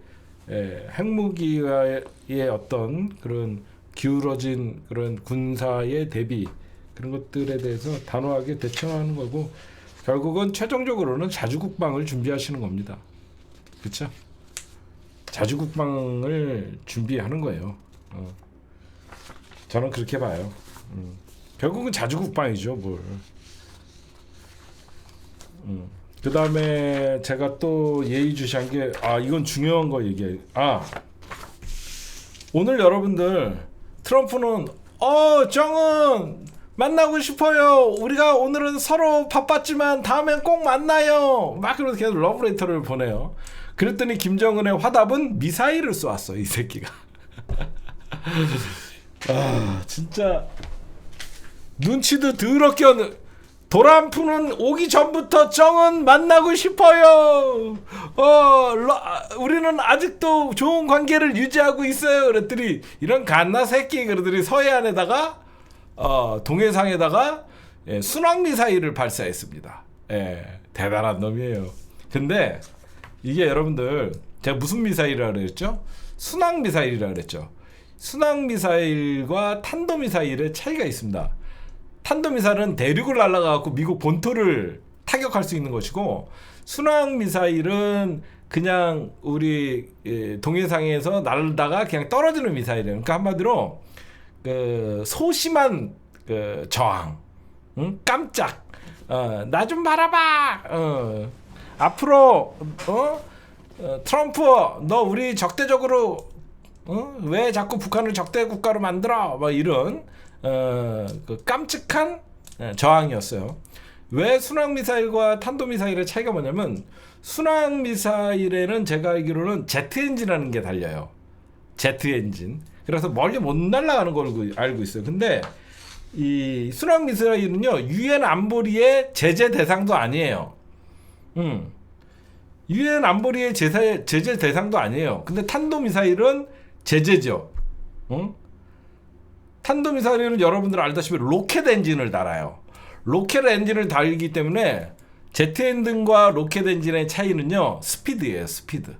핵무기와의 어떤 그런 기울어진 그런 군사의 대비 그런 것들에 대해서 단호하게 대처하는 거고 결국은 최종적으로는 자주국방을 준비하시는 겁니다. 그렇죠? 자주국방을 준비하는 거예요. 저는 그렇게 봐요. 결국은 자주국방이죠, 뭘. 그 다음에 제가 또 예의주시한 게 이건 중요한 거 얘기해요. 오늘 여러분들 트럼프는 정은 만나고 싶어요. 우리가 오늘은 서로 바빴지만 다음엔 꼭 만나요. 막 그러면서 계속 러브레터를 보내요. 그랬더니 김정은의 화답은 미사일을 쏘았어, 이 새끼가. 진짜 눈치도 더럽게 도란프는 오기 전부터 정은 만나고 싶어요. 우리는 아직도 좋은 관계를 유지하고 있어요. 그랬더니 이런 갓나 새끼 그러더니 서해안에다가 동해상에다가 순항 미사일을 발사했습니다. 대단한 놈이에요. 근데 이게 여러분들 제가 무슨 미사일이라 그랬죠? 순항 미사일이라 그랬죠. 순항 미사일과 탄도 미사일의 차이가 있습니다. 탄도 미사일은 대륙을 날아가고 미국 본토를 타격할 수 있는 것이고 순항 미사일은 그냥 우리 동해상에서 날다가 그냥 떨어지는 미사일이에요. 그러니까 한마디로 소심한 저항, 깜짝, 나 좀 바라봐. 앞으로 트럼프 너 우리 적대적으로 왜 자꾸 북한을 적대 국가로 만들어? 뭐 이런 그 깜찍한 저항이었어요. 왜 순항 미사일과 탄도 미사일의 차이가 뭐냐면 순항 미사일에는 제가 알기로는 제트 엔진이라는 게 달려요. 제트 엔진. 그래서 멀리 못 날아가는 걸 알고 있어요. 근데 이 순항 미사일은요 유엔 안보리의 제재 대상도 아니에요. 유엔 안보리의 제재 대상도 아니에요. 근데 탄도 미사일은 제재죠. 탄도 미사일은 여러분들 알다시피 로켓 엔진을 달아요. 로켓 엔진을 달기 때문에 제트 엔진과 로켓 엔진의 차이는요 스피드예요. 스피드.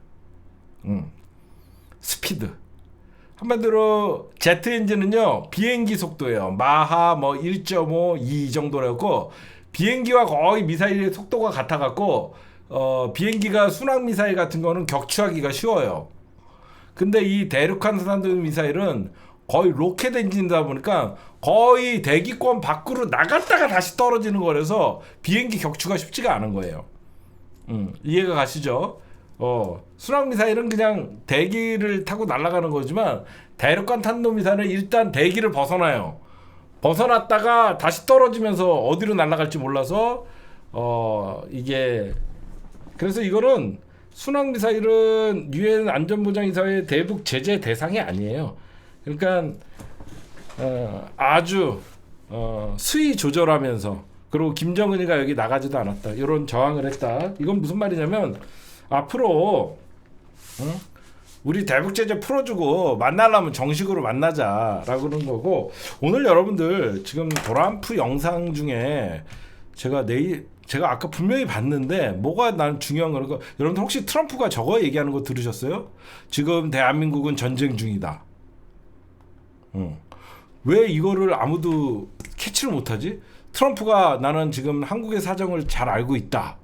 스피드. 한마디로 제트 엔진은요 비행기 속도예요. 마하 1.5, 2 정도라고 비행기와 거의 미사일의 속도가 같아갖고 비행기가 순항 미사일 같은 거는 격추하기가 쉬워요. 근데 이 대륙간 탄도 미사일은 거의 로켓 엔진이다 보니까 거의 대기권 밖으로 나갔다가 다시 떨어지는 거라서 비행기 격추가 쉽지가 않은 거예요. 이해가 가시죠? 순항 미사일은 그냥 대기를 타고 날아가는 거지만 대륙간 탄도 미사일은 일단 대기를 벗어나요. 벗어났다가 다시 떨어지면서 어디로 날아갈지 몰라서 이게 그래서 이거는 순항 미사일은 유엔 안전보장이사회 대북 제재 대상이 아니에요. 그러니까 아주 수위 조절하면서 그리고 김정은이가 여기 나가지도 않았다. 이런 저항을 했다. 이건 무슨 말이냐면 앞으로 응? 우리 대북 제재 풀어주고 만나려면 정식으로 만나자라고 그런 거고 오늘 여러분들 지금 도란프 영상 중에 제가 아까 분명히 봤는데 뭐가 난 중요한 거니까 여러분들 혹시 트럼프가 저거 얘기하는 거 들으셨어요? 지금 대한민국은 전쟁 중이다. 왜 이거를 아무도 캐치를 못하지? 트럼프가 나는 지금 한국의 사정을 잘 알고 있다.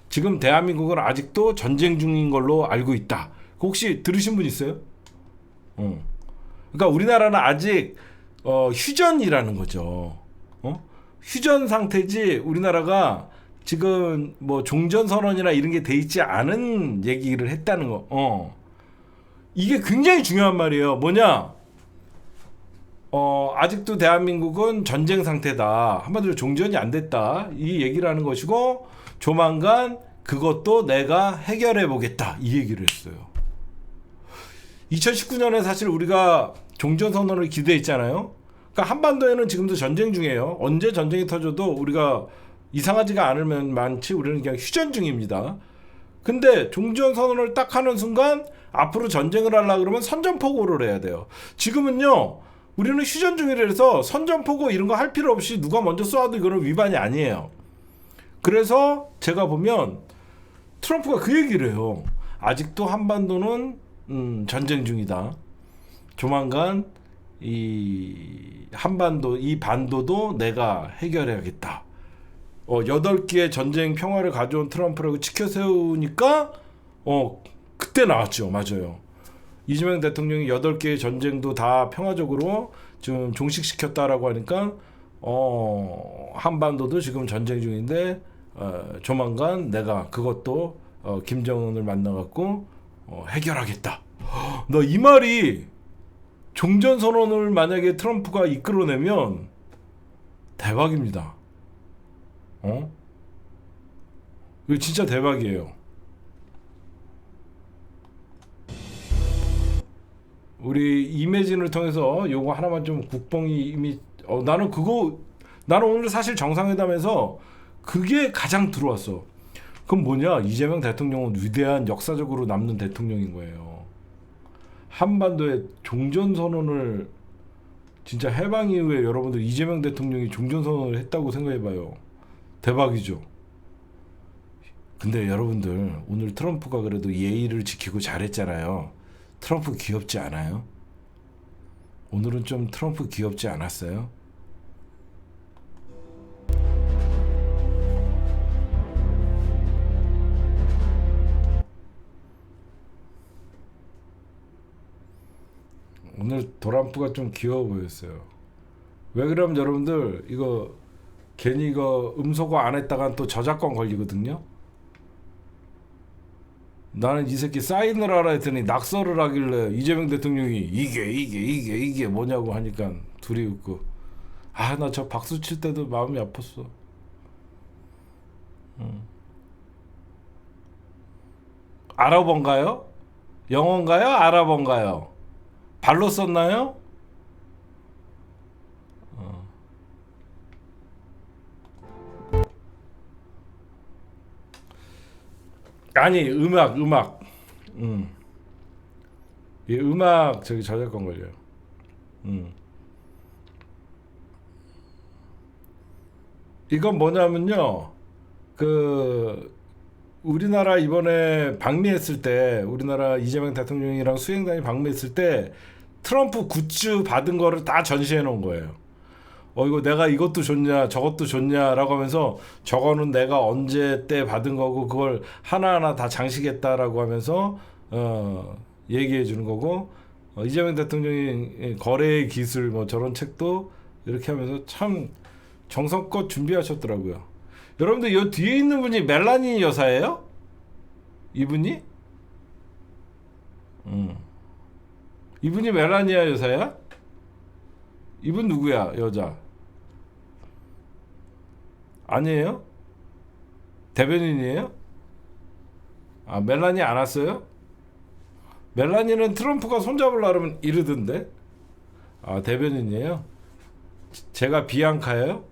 지금 대한민국은 아직도 전쟁 중인 걸로 알고 있다. 혹시 들으신 분 있어요? 그러니까 우리나라는 아직 휴전이라는 거죠. 휴전 상태지 우리나라가 지금 뭐 종전 선언이나 이런 게 돼 있지 않은 얘기를 했다는 거. 이게 굉장히 중요한 말이에요. 뭐냐? 아직도 대한민국은 전쟁 상태다. 한마디로 종전이 안 됐다. 이 얘기를 하는 것이고 조만간 그것도 내가 해결해 보겠다. 이 얘기를 했어요. 2019년에 사실 우리가 종전선언을 기대했잖아요. 그러니까 한반도에는 지금도 전쟁 중이에요. 언제 전쟁이 터져도 우리가 이상하지가 않으면 많지 우리는 그냥 휴전 중입니다. 근데 종전선언을 딱 하는 순간 앞으로 전쟁을 하려고 그러면 선전포고를 해야 돼요. 지금은요. 우리는 휴전 중이라서 선전포고 이런 거 할 필요 없이 누가 먼저 쏘아도 이거는 위반이 아니에요. 그래서 제가 보면 트럼프가 그 얘기를 해요. 아직도 한반도는 전쟁 중이다. 조만간 이 한반도, 이 반도도 내가 해결해야겠다. 8개의 전쟁 평화를 가져온 트럼프라고 치켜세우니까 그때 나왔죠. 맞아요. 이재명 대통령이 8개의 전쟁도 다 평화적으로 지금 종식시켰다라고 하니까 한반도도 지금 전쟁 중인데 조만간 내가 그것도 김정은을 만나갖고 해결하겠다. 너 이 말이 종전선언을 만약에 트럼프가 이끌어내면 대박입니다. 이거 진짜 대박이에요. 우리 이매진을 통해서 요거 하나만 좀 국뽕이 이미 나는 오늘 사실 정상회담에서 그게 가장 들어왔어. 그럼 뭐냐? 이재명 대통령은 위대한 역사적으로 남는 대통령인 거예요. 한반도에 종전선언을 진짜 해방 이후에 여러분들 이재명 대통령이 종전선언을 했다고 생각해봐요. 대박이죠. 근데 여러분들 오늘 트럼프가 그래도 예의를 지키고 잘했잖아요. 트럼프 귀엽지 않아요? 오늘은 좀 트럼프 귀엽지 않았어요? 오늘 도란프가 좀 귀여워 보였어요. 왜 그러면 여러분들 이거 괜히 이거 음소거 안 했다간 또 저작권 걸리거든요. 나는 이 새끼 사인을 하라 했더니 낙서를 하길래 이재명 대통령이 이게 뭐냐고 하니까 둘이 웃고 나 저 박수 칠 때도 마음이 아팠어. 아랍어인가요? 영어인가요? 아랍어인가요? 발로 썼나요? 아니 음악 이 음악 저기 저작권 걸려요. 이건 뭐냐면요 그 우리나라 이번에 방미했을 때 우리나라 이재명 대통령이랑 수행단이 방미했을 때 트럼프 굿즈 받은 거를 다 전시해 놓은 거예요. 이거 내가 이것도 좋냐 저것도 좋냐라고 하면서 저거는 내가 언제 때 받은 거고 그걸 하나하나 다 장식했다라고 하면서 얘기해 주는 거고 이재명 대통령이 거래의 기술 뭐 저런 책도 이렇게 하면서 참 정성껏 준비하셨더라고요. 여러분들 이 뒤에 있는 분이 멜라니 여사예요? 이분이? 이분이 멜라니아 여사야? 이분 누구야 여자? 아니에요? 대변인이에요? 멜라니 안 왔어요? 멜라니는 트럼프가 손잡으려고 하면 이러던데. 대변인이에요? 제가 비앙카예요?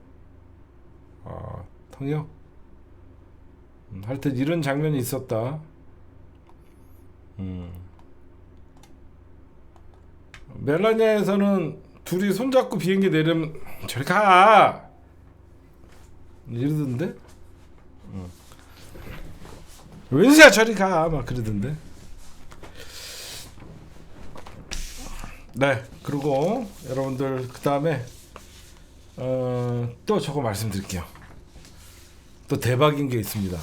통역. 하여튼 이런 장면이 있었다. 멜라니아에서는 둘이 손잡고 비행기 내리면 저리 가 이러던데. 웬수야 저리 가 막 그러던데. 네, 그리고 여러분들 그 다음에 또 저거 말씀드릴게요. 또 대박인 게 있습니다.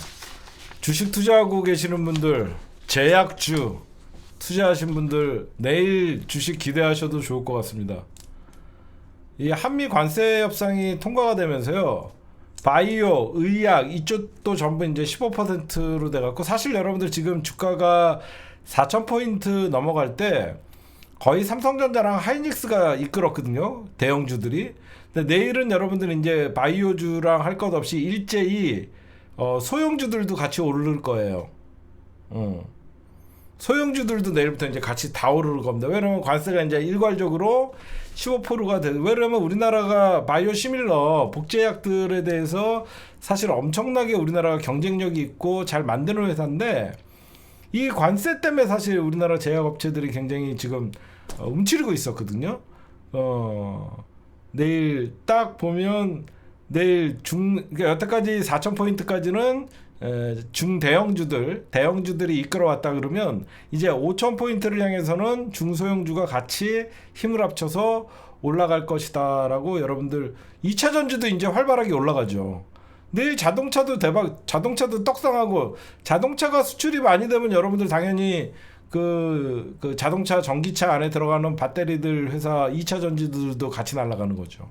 주식 투자하고 계시는 분들, 제약주 투자하신 분들 내일 주식 기대하셔도 좋을 것 같습니다. 이 한미 관세 협상이 통과가 되면서요, 바이오, 의약 이쪽도 전부 이제 15%로 돼갖고, 사실 여러분들 지금 주가가 4,000포인트 넘어갈 때 거의 삼성전자랑 하이닉스가 이끌었거든요, 대형주들이. 근데 내일은 여러분들 이제 바이오주랑 할 것 없이 일제히 소형주들도 같이 오를 거예요. 소형주들도 내일부터 이제 같이 다 오를 겁니다. 왜냐면 관세가 이제 일괄적으로 15%가 돼. 왜냐면 우리나라가 바이오 시밀러 복제약들에 대해서 사실 엄청나게 우리나라가 경쟁력이 있고 잘 만드는 회사인데, 이 관세 때문에 사실 우리나라 제약업체들이 굉장히 지금 움츠리고 있었거든요. 내일 딱 보면 내일 그러니까 여태까지 4,000포인트까지는 대형주들이 이끌어왔다 그러면, 이제 5,000포인트를 향해서는 중소형주가 같이 힘을 합쳐서 올라갈 것이다라고 여러분들, 2차 전지도 이제 활발하게 올라가죠. 내일 자동차도 자동차도 떡상하고, 자동차가 수출이 많이 되면 여러분들 당연히 그 자동차 전기차 안에 들어가는 배터리들 회사 2차 전지들도 같이 날아가는 거죠.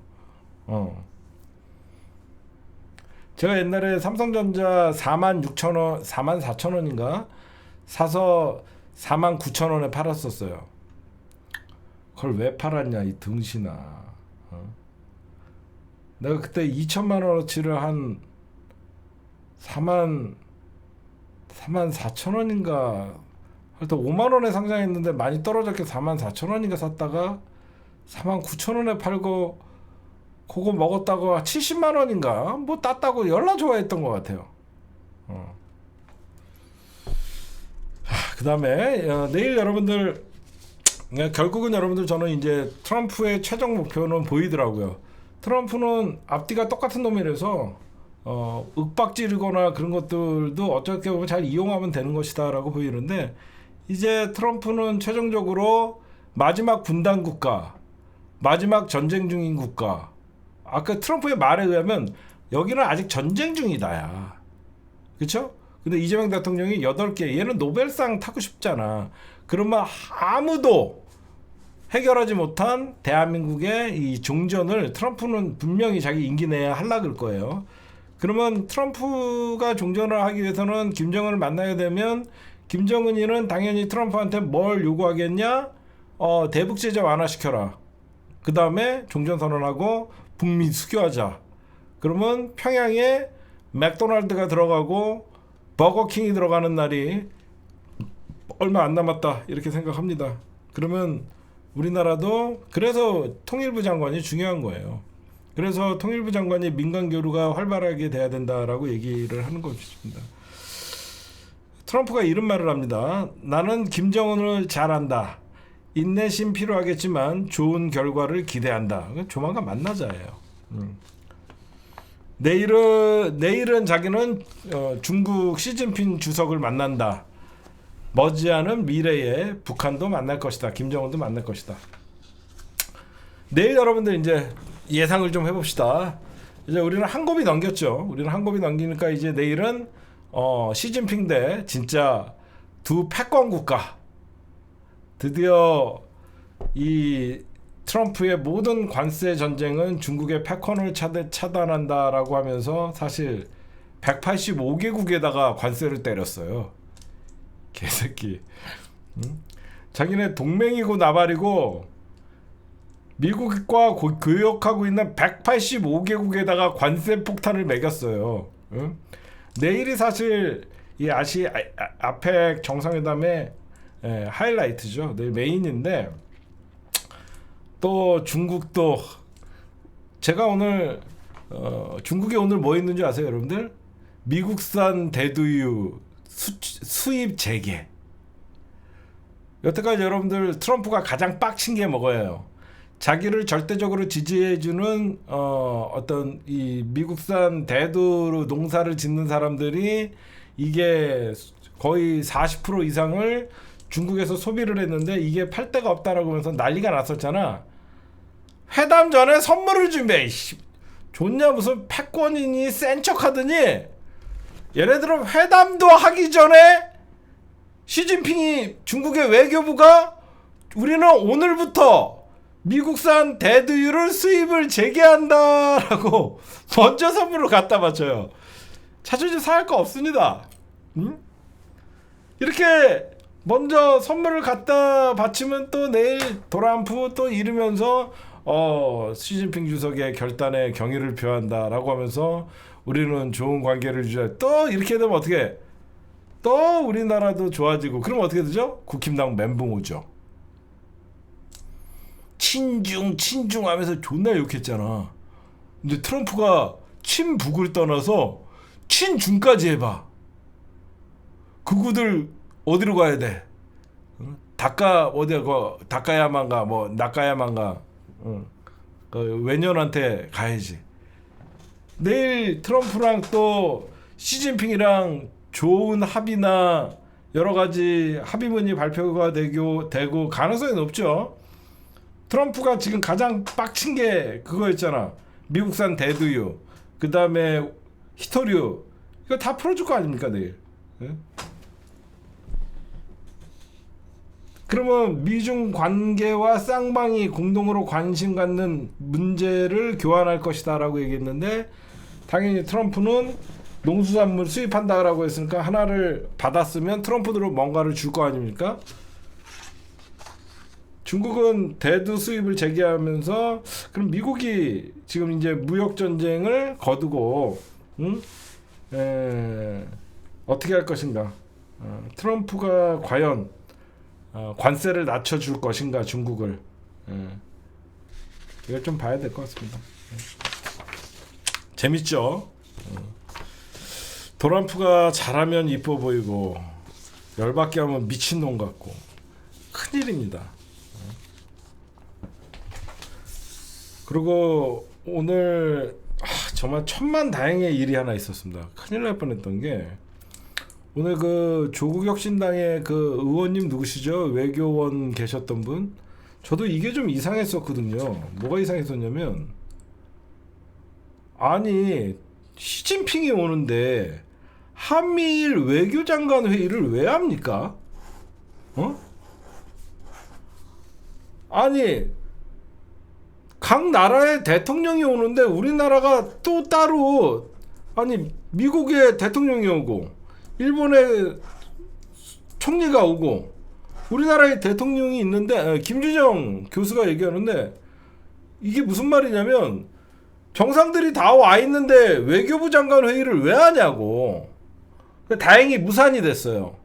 제가 옛날에 삼성전자 46,000원, 44,000원인가 사서 49,000원에 팔았었어요. 그걸 왜 팔았냐 이 등신아. 내가 그때 2천만 원어치를 한 44,000원인가 하여튼 5만 원에 상장했는데 많이 떨어졌게 44,000원인가 샀다가 49,000원에 팔고, 그거 먹었다고 70만 원인가 뭐 땄다고 열나 좋아했던 것 같아요. 그 다음에 내일 여러분들, 결국은 여러분들 저는 이제 트럼프의 최종 목표는 보이더라고요. 트럼프는 앞뒤가 똑같은 놈이라서 윽박지르거나 그런 것들도 어떻게 보면 잘 이용하면 되는 것이다 라고 보이는데, 이제 트럼프는 최종적으로 마지막 분단 국가, 마지막 전쟁 중인 국가, 아까 트럼프의 말에 의하면 여기는 아직 전쟁 중이다야. 그쵸? 근데 이재명 대통령이 8개, 얘는 노벨상 타고 싶잖아. 그러면 아무도 해결하지 못한 대한민국의 이 종전을 트럼프는 분명히 자기 임기 내에 하려고 할 거예요. 그러면 트럼프가 종전을 하기 위해서는 김정은을 만나야 되면, 김정은이는 당연히 트럼프한테 뭘 요구하겠냐? 대북 제재 완화시켜라. 그 다음에 종전선언하고 북미 수교하자. 그러면 평양에 맥도날드가 들어가고 버거킹이 들어가는 날이 얼마 안 남았다 이렇게 생각합니다. 그러면 우리나라도, 그래서 통일부 장관이 중요한 거예요. 그래서 통일부 장관이 민간 교류가 활발하게 돼야 된다라고 얘기를 하는 것입니다. 트럼프가 이런 말을 합니다. 나는 김정은을 잘 안다. 인내심 필요하겠지만 좋은 결과를 기대한다. 조만간 만나자예요. 내일은 자기는 중국 시진핑 주석을 만난다. 머지않은 미래에 북한도 만날 것이다. 김정은도 만날 것이다. 내일 여러분들 이제 예상을 좀 해봅시다. 이제 우리는 한 곱이 넘겼죠. 우리는 한 곱이 넘기니까 이제 내일은 시진핑 대 진짜 두 패권 국가. 드디어 이 트럼프의 모든 관세 전쟁은 중국의 패권을 차단한다라고 하면서 사실 185개국에다가 관세를 때렸어요. 개새끼. 자기네 동맹이고 나발이고 미국과 교역하고 있는 185개국에다가 관세 폭탄을 매겼어요. 내일이 사실 이 아펙 정상회담의 하이라이트죠. 내일 메인인데, 또 중국도, 제가 오늘 중국에 오늘 뭐 있는지 아세요, 여러분들? 미국산 대두유 수입 재개. 여태까지 여러분들 트럼프가 가장 빡친 게 뭐예요? 자기를 절대적으로 지지해주는 어떤 이 미국산 대두 농사를 짓는 사람들이 이게 거의 40% 이상을 중국에서 소비를 했는데 이게 팔 데가 없다라고 하면서 난리가 났었잖아. 회담 전에 선물을 준비해. 좋냐 무슨 패권이니 센 척하더니 얘네들은 회담도 하기 전에 시진핑이 중국의 외교부가 우리는 오늘부터 미국산 대두유를 수입을 재개한다라고 먼저 선물을 갖다 바쳐요. 자존심 상할 거 없습니다. 응? 이렇게 먼저 선물을 갖다 바치면 또 내일 도란프 또 이르면서 시진핑 주석의 결단에 경의를 표한다라고 하면서 우리는 좋은 관계를 유지해. 또 이렇게 되면 어떻게? 또 우리나라도 좋아지고 그러면 어떻게 되죠? 국힘당 멘붕 오죠. 친중 하면서 존나 욕했잖아. 근데 트럼프가 친북을 떠나서 친중까지 해봐. 그구들 어디로 가야 돼? 어디야 다카야만가 뭐 나카야만가 외년한테 가야지. 내일 트럼프랑 또 시진핑이랑 좋은 합의나 여러 가지 합의문이 발표가 되고 가능성이 높죠. 트럼프가 지금 가장 빡친 게 그거였잖아. 미국산 대두유, 그 다음에 히토류, 이거 다 풀어줄 거 아닙니까 내일? 네? 그러면 미중 관계와 쌍방이 공동으로 관심 갖는 문제를 교환할 것이다라고 얘기했는데 당연히 트럼프는 농수산물 수입한다라고 했으니까 하나를 받았으면 트럼프도 뭔가를 줄 거 아닙니까? 중국은 대두 수입을 재개하면서 그럼 미국이 지금 이제 무역 전쟁을 거두고 어떻게 할 것인가? 트럼프가 과연 관세를 낮춰줄 것인가 중국을? 이걸 좀 봐야 될 것 같습니다. 재밌죠? 트럼프가 잘하면 이뻐 보이고 열받게 하면 미친놈 같고 큰일입니다. 그리고 오늘 정말 천만다행의 일이 하나 있었습니다. 큰일 날 뻔했던 게 오늘 그 조국혁신당의 그 의원님 누구시죠? 외교원 계셨던 분. 저도 이게 좀 이상했었거든요. 뭐가 이상했었냐면 아니 시진핑이 오는데 한미일 외교장관 회의를 왜 합니까? 아니 각 나라의 대통령이 오는데 우리나라가 또 따로 아니 미국의 대통령이 오고 일본의 총리가 오고 우리나라의 대통령이 있는데 김주정 교수가 얘기하는데 이게 무슨 말이냐면 정상들이 다 와 있는데 외교부 장관 회의를 왜 하냐고. 다행히 무산이 됐어요.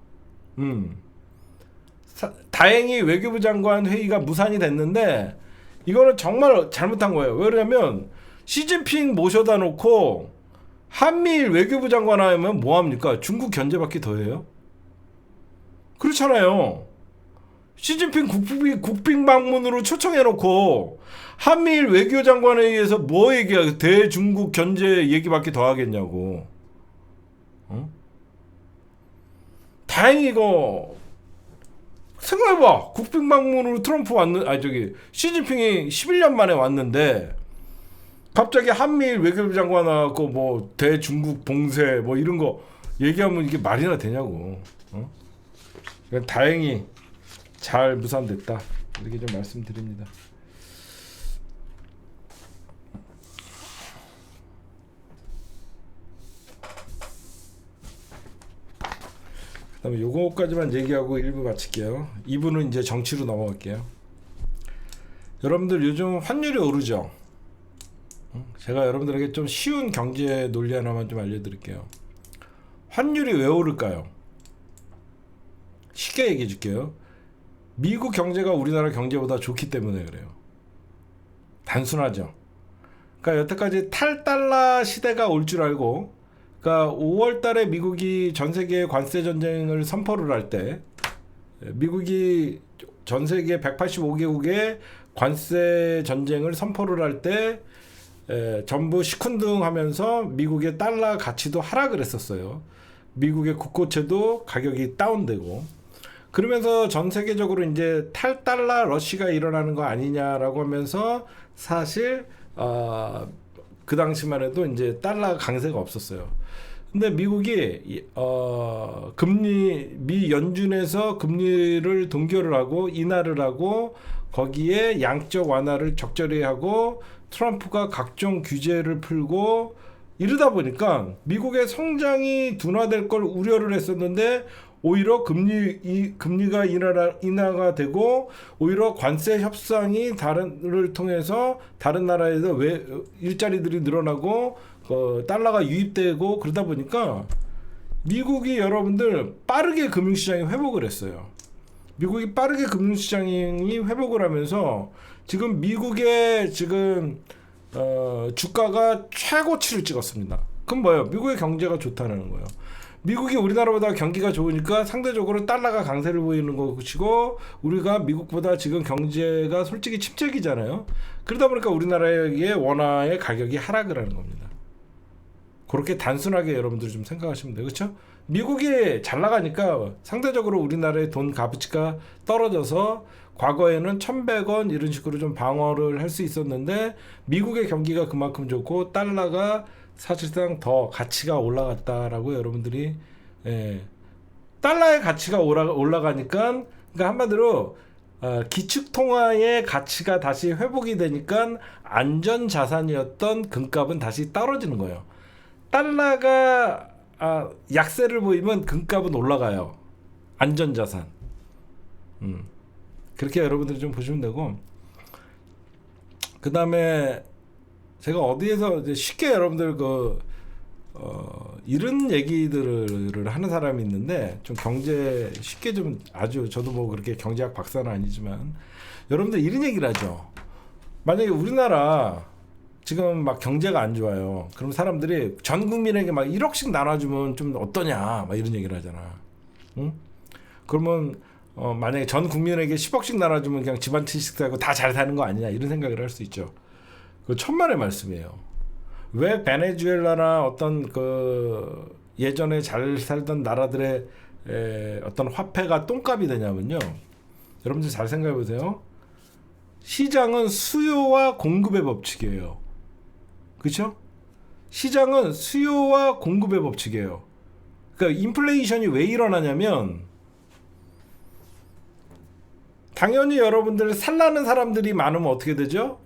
다행히 외교부 장관 회의가 무산이 됐는데 이거는 정말 잘못한 거예요. 왜 그러냐면 시진핑 모셔다 놓고 한미일 외교부 장관 하면 뭐합니까? 중국 견제받기 더해요? 그렇잖아요. 시진핑 국빈 방문으로 초청해놓고 한미일 외교장관에 의해서 뭐 얘기야? 대중국 견제 얘기밖에 더 하겠냐고. 다행히 이거 생각해봐. 국빈 방문으로 트럼프 시진핑이 11년 만에 왔는데 갑자기 한미일 외교부 장관 나왔고 뭐 대중국 봉쇄 뭐 이런 거 얘기하면 이게 말이나 되냐고. 다행히 잘 무산됐다. 이렇게 좀 말씀드립니다. 그다음에 요거까지만 얘기하고 1부 마칠게요. 2부는 이제 정치로 넘어갈게요. 여러분들 요즘 환율이 오르죠? 제가 여러분들에게 좀 쉬운 경제 논리 하나만 좀 알려드릴게요. 환율이 왜 오를까요? 쉽게 얘기해 줄게요. 미국 경제가 우리나라 경제보다 좋기 때문에 그래요. 단순하죠. 그러니까 여태까지 탈달러 시대가 올 줄 알고, 그러니까 5월 달에 미국이 전 세계 관세 전쟁을 선포를 할 때, 미국이 전 세계 185개국의 관세 전쟁을 선포를 할 때 전부 시큰둥하면서 미국의 달러 가치도 하락을 했었어요. 미국의 국고채도 가격이 다운되고, 그러면서 전 세계적으로 이제 탈달러 러시가 일어나는 거 아니냐라고 하면서 사실 그 당시만 해도 이제 달러 강세가 없었어요. 근데 미국이 미 연준에서 금리를 동결을 하고 인하를 하고 거기에 양적 완화를 적절히 하고 트럼프가 각종 규제를 풀고 이러다 보니까 미국의 성장이 둔화될 걸 우려를 했었는데 오히려 금리가 인하가 되고 오히려 관세 협상이 다른을 통해서 다른 나라에서 일자리들이 늘어나고 달러가 유입되고 그러다 보니까 미국이 여러분들 빠르게 금융시장이 회복을 했어요. 미국이 빠르게 금융시장이 회복을 하면서 지금 미국의 주가가 최고치를 찍었습니다. 그럼 뭐예요? 미국의 경제가 좋다는 거예요. 미국이 우리나라보다 경기가 좋으니까 상대적으로 달러가 강세를 보이는 것이고 우리가 미국보다 지금 경제가 솔직히 침체기잖아요. 그러다 보니까 우리나라의 원화의 가격이 하락을 하는 겁니다. 그렇게 단순하게 여러분들이 좀 생각하시면 돼요. 그렇죠? 미국이 잘 나가니까 상대적으로 우리나라의 돈 값어치가 떨어져서 과거에는 1,100원 이런 식으로 좀 방어를 할 수 있었는데 미국의 경기가 그만큼 좋고 달러가 사실상 더 가치가 올라갔다라고 여러분들이 달러의 가치가 올라가니까 그러니까 한마디로 기축통화의 가치가 다시 회복이 되니까 안전자산이었던 금값은 다시 떨어지는 거예요. 달러가 약세를 보이면 금값은 올라가요. 안전자산. 그렇게 여러분들이 좀 보시면 되고, 그 다음에 제가 어디에서 이제 쉽게 여러분들 이런 얘기들을 하는 사람이 있는데 좀 경제 쉽게 좀 아주 저도 뭐 그렇게 경제학 박사는 아니지만 여러분들 이런 얘기를 하죠. 만약에 우리나라 지금 막 경제가 안 좋아요. 그럼 사람들이 전 국민에게 막 1억씩 나눠주면 좀 어떠냐 막 이런 얘기를 하잖아. 응? 그러면 만약에 전 국민에게 10억씩 나눠주면 그냥 집안 칠식 살고 다 잘 사는 거 아니냐 이런 생각을 할 수 있죠. 그 천만의 말씀이에요. 왜 베네수엘라나 어떤 예전에 잘 살던 나라들의 어떤 화폐가 똥값이 되냐면요. 여러분들 잘 생각해 보세요. 시장은 수요와 공급의 법칙이에요. 그렇죠? 시장은 수요와 공급의 법칙이에요. 그러니까 인플레이션이 왜 일어나냐면 당연히 여러분들 살라는 사람들이 많으면 어떻게 되죠?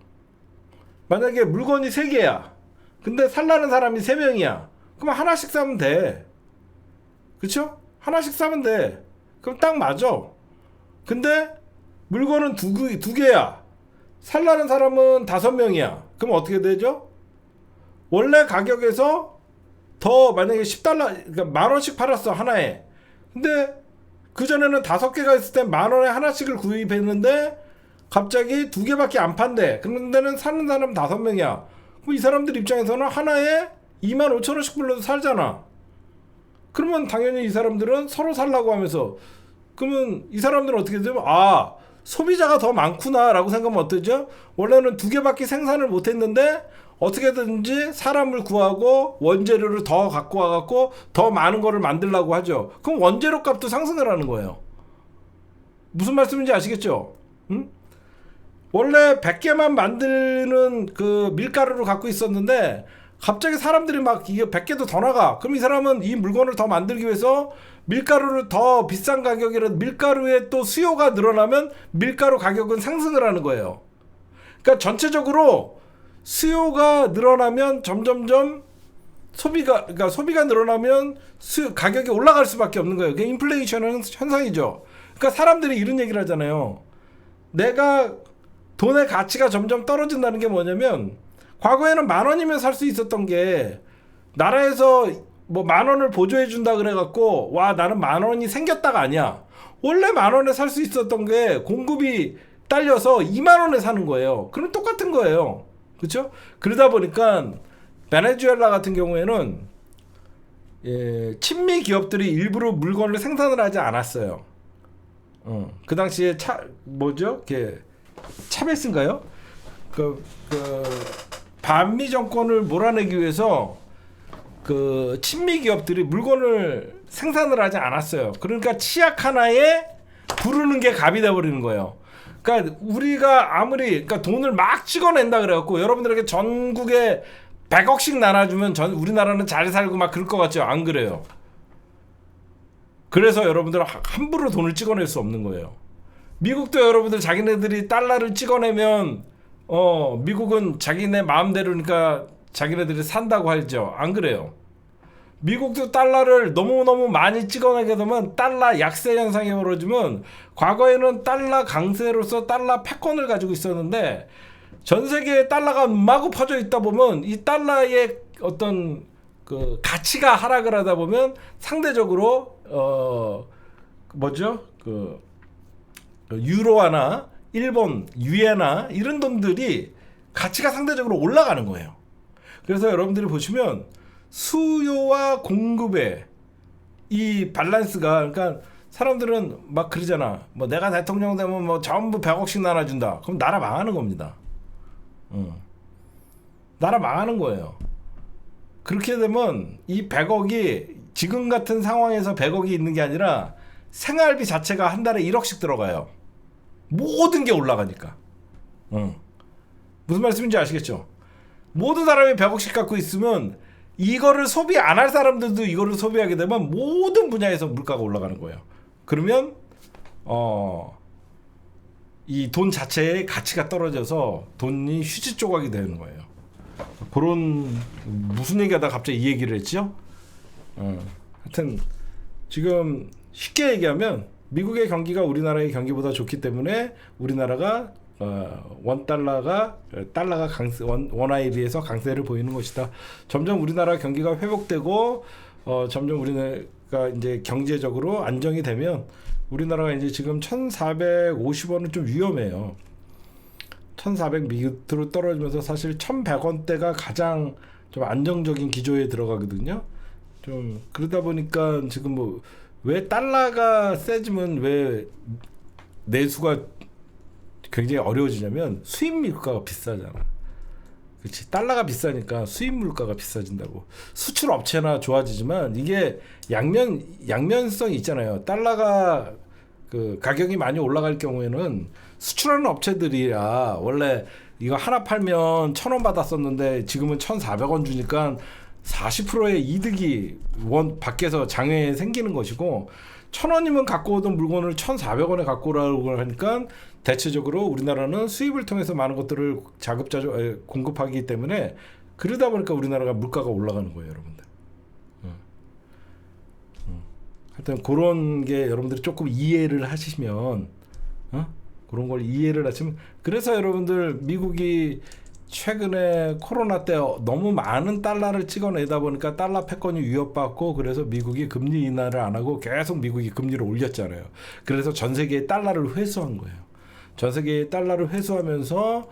만약에 물건이 3개야. 근데 살라는 사람이 3명이야. 그럼 하나씩 사면 돼. 그쵸? 하나씩 사면 돼. 그럼 딱 맞아. 근데 물건은 두 개야. 살라는 사람은 5명이야. 그럼 어떻게 되죠? 원래 가격에서 더 만약에 10달러, 그러니까 10,000원씩 팔았어, 하나에. 근데 그전에는 5개가 있을 때 10,000원에 하나씩을 구입했는데 갑자기 2개밖에 안 판대. 그런데는 사는 사람 5명이야. 그럼 이 사람들 입장에서는 하나에 25,000원씩 불러도 살잖아. 그러면 당연히 이 사람들은 서로 살라고 하면서 그러면 이 사람들은 어떻게 되면 소비자가 더 많구나 라고 생각하면 어떠죠? 원래는 2개밖에 생산을 못했는데 어떻게든지 사람을 구하고 원재료를 더 갖고 와갖고 더 많은 거를 만들려고 하죠. 그럼 원재료 값도 상승을 하는 거예요. 무슨 말씀인지 아시겠죠? 응? 원래 100개만 만드는 그 밀가루를 갖고 있었는데 갑자기 사람들이 막 이게 100개도 더 나가. 그럼 이 사람은 이 물건을 더 만들기 위해서 밀가루를 더 비싼 가격이라도 밀가루에 또 수요가 늘어나면 밀가루 가격은 상승을 하는 거예요. 그러니까 전체적으로 수요가 늘어나면 점점점 소비가 늘어나면 가격이 올라갈 수밖에 없는 거예요. 그게 인플레이션은 현상이죠. 그러니까 사람들이 이런 얘기를 하잖아요. 내가 돈의 가치가 점점 떨어진다는 게 뭐냐면 과거에는 10,000원이면 살 수 있었던 게 나라에서 뭐 10,000원을 보조해 준다 그래갖고 와 나는 10,000원이 생겼다가 아니야. 원래 10,000원에 살 수 있었던 게 공급이 딸려서 20,000원에 사는 거예요. 그럼 똑같은 거예요. 그렇죠? 그러다 보니까 베네수엘라 같은 경우에는 친미 기업들이 일부러 물건을 생산을 하지 않았어요. 그 당시에 차베스인가요? 그 반미 정권을 몰아내기 위해서 그 친미 기업들이 물건을 생산을 하지 않았어요. 그러니까 치약 하나에 부르는 게 값이 돼버리는 거예요. 그러니까 우리가 아무리 그러니까 돈을 막 찍어낸다 그래갖고 여러분들에게 전국에 100억씩 나눠주면 우리나라는 잘 살고 막 그럴 것 같죠? 안 그래요. 그래서 여러분들 함부로 돈을 찍어낼 수 없는 거예요. 미국도 여러분들 자기네들이 달러를 찍어내면 미국은 자기네 마음대로니까 자기네들이 산다고 하죠. 안 그래요. 미국도 달러를 너무너무 많이 찍어내게 되면 달러 약세 현상이 벌어지면 과거에는 달러 강세로서 달러 패권을 가지고 있었는데 전 세계에 달러가 마구 퍼져 있다 보면 이 달러의 어떤 그 가치가 하락을 하다 보면 상대적으로 그 유로화나 일본 유엔화 이런 돈들이 가치가 상대적으로 올라가는 거예요. 그래서 여러분들이 보시면 수요와 공급의 이 밸런스가 그러니까 사람들은 막 그러잖아. 뭐 내가 대통령 되면 뭐 전부 100억씩 나눠준다. 그럼 나라 망하는 겁니다. 나라 망하는 거예요. 그렇게 되면 이 100억이 지금 같은 상황에서 100억이 있는 게 아니라 생활비 자체가 한 달에 1억씩 들어가요. 모든 게 올라가니까. 무슨 말씀인지 아시겠죠? 모든 사람이 100억씩 갖고 있으면 이거를 소비 안 할 사람들도 이거를 소비하게 되면 모든 분야에서 물가가 올라가는 거예요. 그러면 이 돈 자체의 가치가 떨어져서 돈이 휴지 조각이 되는 거예요. 그런 무슨 얘기하다 갑자기 이 얘기를 했죠? 하여튼 지금 쉽게 얘기하면 미국의 경기가 우리나라의 경기보다 좋기 때문에 우리나라가 달러가 원화에 비해서 강세를 보이는 것이다. 점점 우리나라 경기가 회복되고 점점 우리나라가 이제 경제적으로 안정이 되면 우리나라가 이제 지금 1,450원은 좀 위험해요. 1,400 밑으로 떨어지면서 사실 1,100원대가 가장 좀 안정적인 기조에 들어가거든요. 좀 그러다 보니까 지금 뭐 왜 달러가 세지면 왜 내수가 굉장히 어려워지냐면 수입 물가가 비싸잖아. 그렇지. 달러가 비싸니까 수입 물가가 비싸진다고. 수출 업체나 좋아지지만 이게 양면성이 있잖아요. 달러가 그 가격이 많이 올라갈 경우에는 수출하는 업체들이야 원래 이거 하나 팔면 1,000원 받았었는데 지금은 1,400원 주니까 40%의 이득이 밖에서 장외에 생기는 것이고 1,000원이면 갖고 오던 물건을 1,400원에 갖고 오라고 하니까 대체적으로 우리나라는 수입을 통해서 많은 것들을 자급자족 공급하기 때문에 그러다 보니까 우리나라가 물가가 올라가는 거예요, 여러분들. 하여튼 그런 게 여러분들이 조금 이해를 하시면 그런 걸 이해를 하시면 그래서 여러분들 미국이 최근에 코로나 때 너무 많은 달러를 찍어내다 보니까 달러 패권이 위협받고 그래서 미국이 금리 인하를 안 하고 계속 미국이 금리를 올렸잖아요. 그래서 전 세계에 달러를 회수한 거예요. 전 세계에 달러를 회수하면서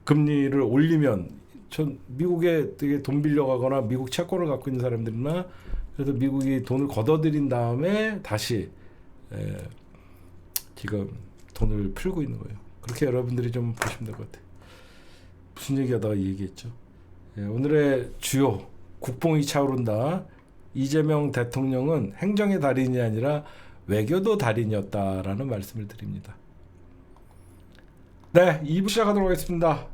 금리를 올리면 미국에 되게 돈 빌려가거나 미국 채권을 갖고 있는 사람들이나 그래서 미국이 돈을 걷어들인 다음에 다시 지금 돈을 풀고 있는 거예요. 그렇게 여러분들이 좀 보시면 될 것 같아요. 무슨 얘기하다가 이 얘기했죠? 오늘의 주요 국뽕이 차오른다. 이재명 대통령은 행정의 달인이 아니라 외교도 달인이었다라는 말씀을 드립니다. 네, 2부 시작하도록 하겠습니다.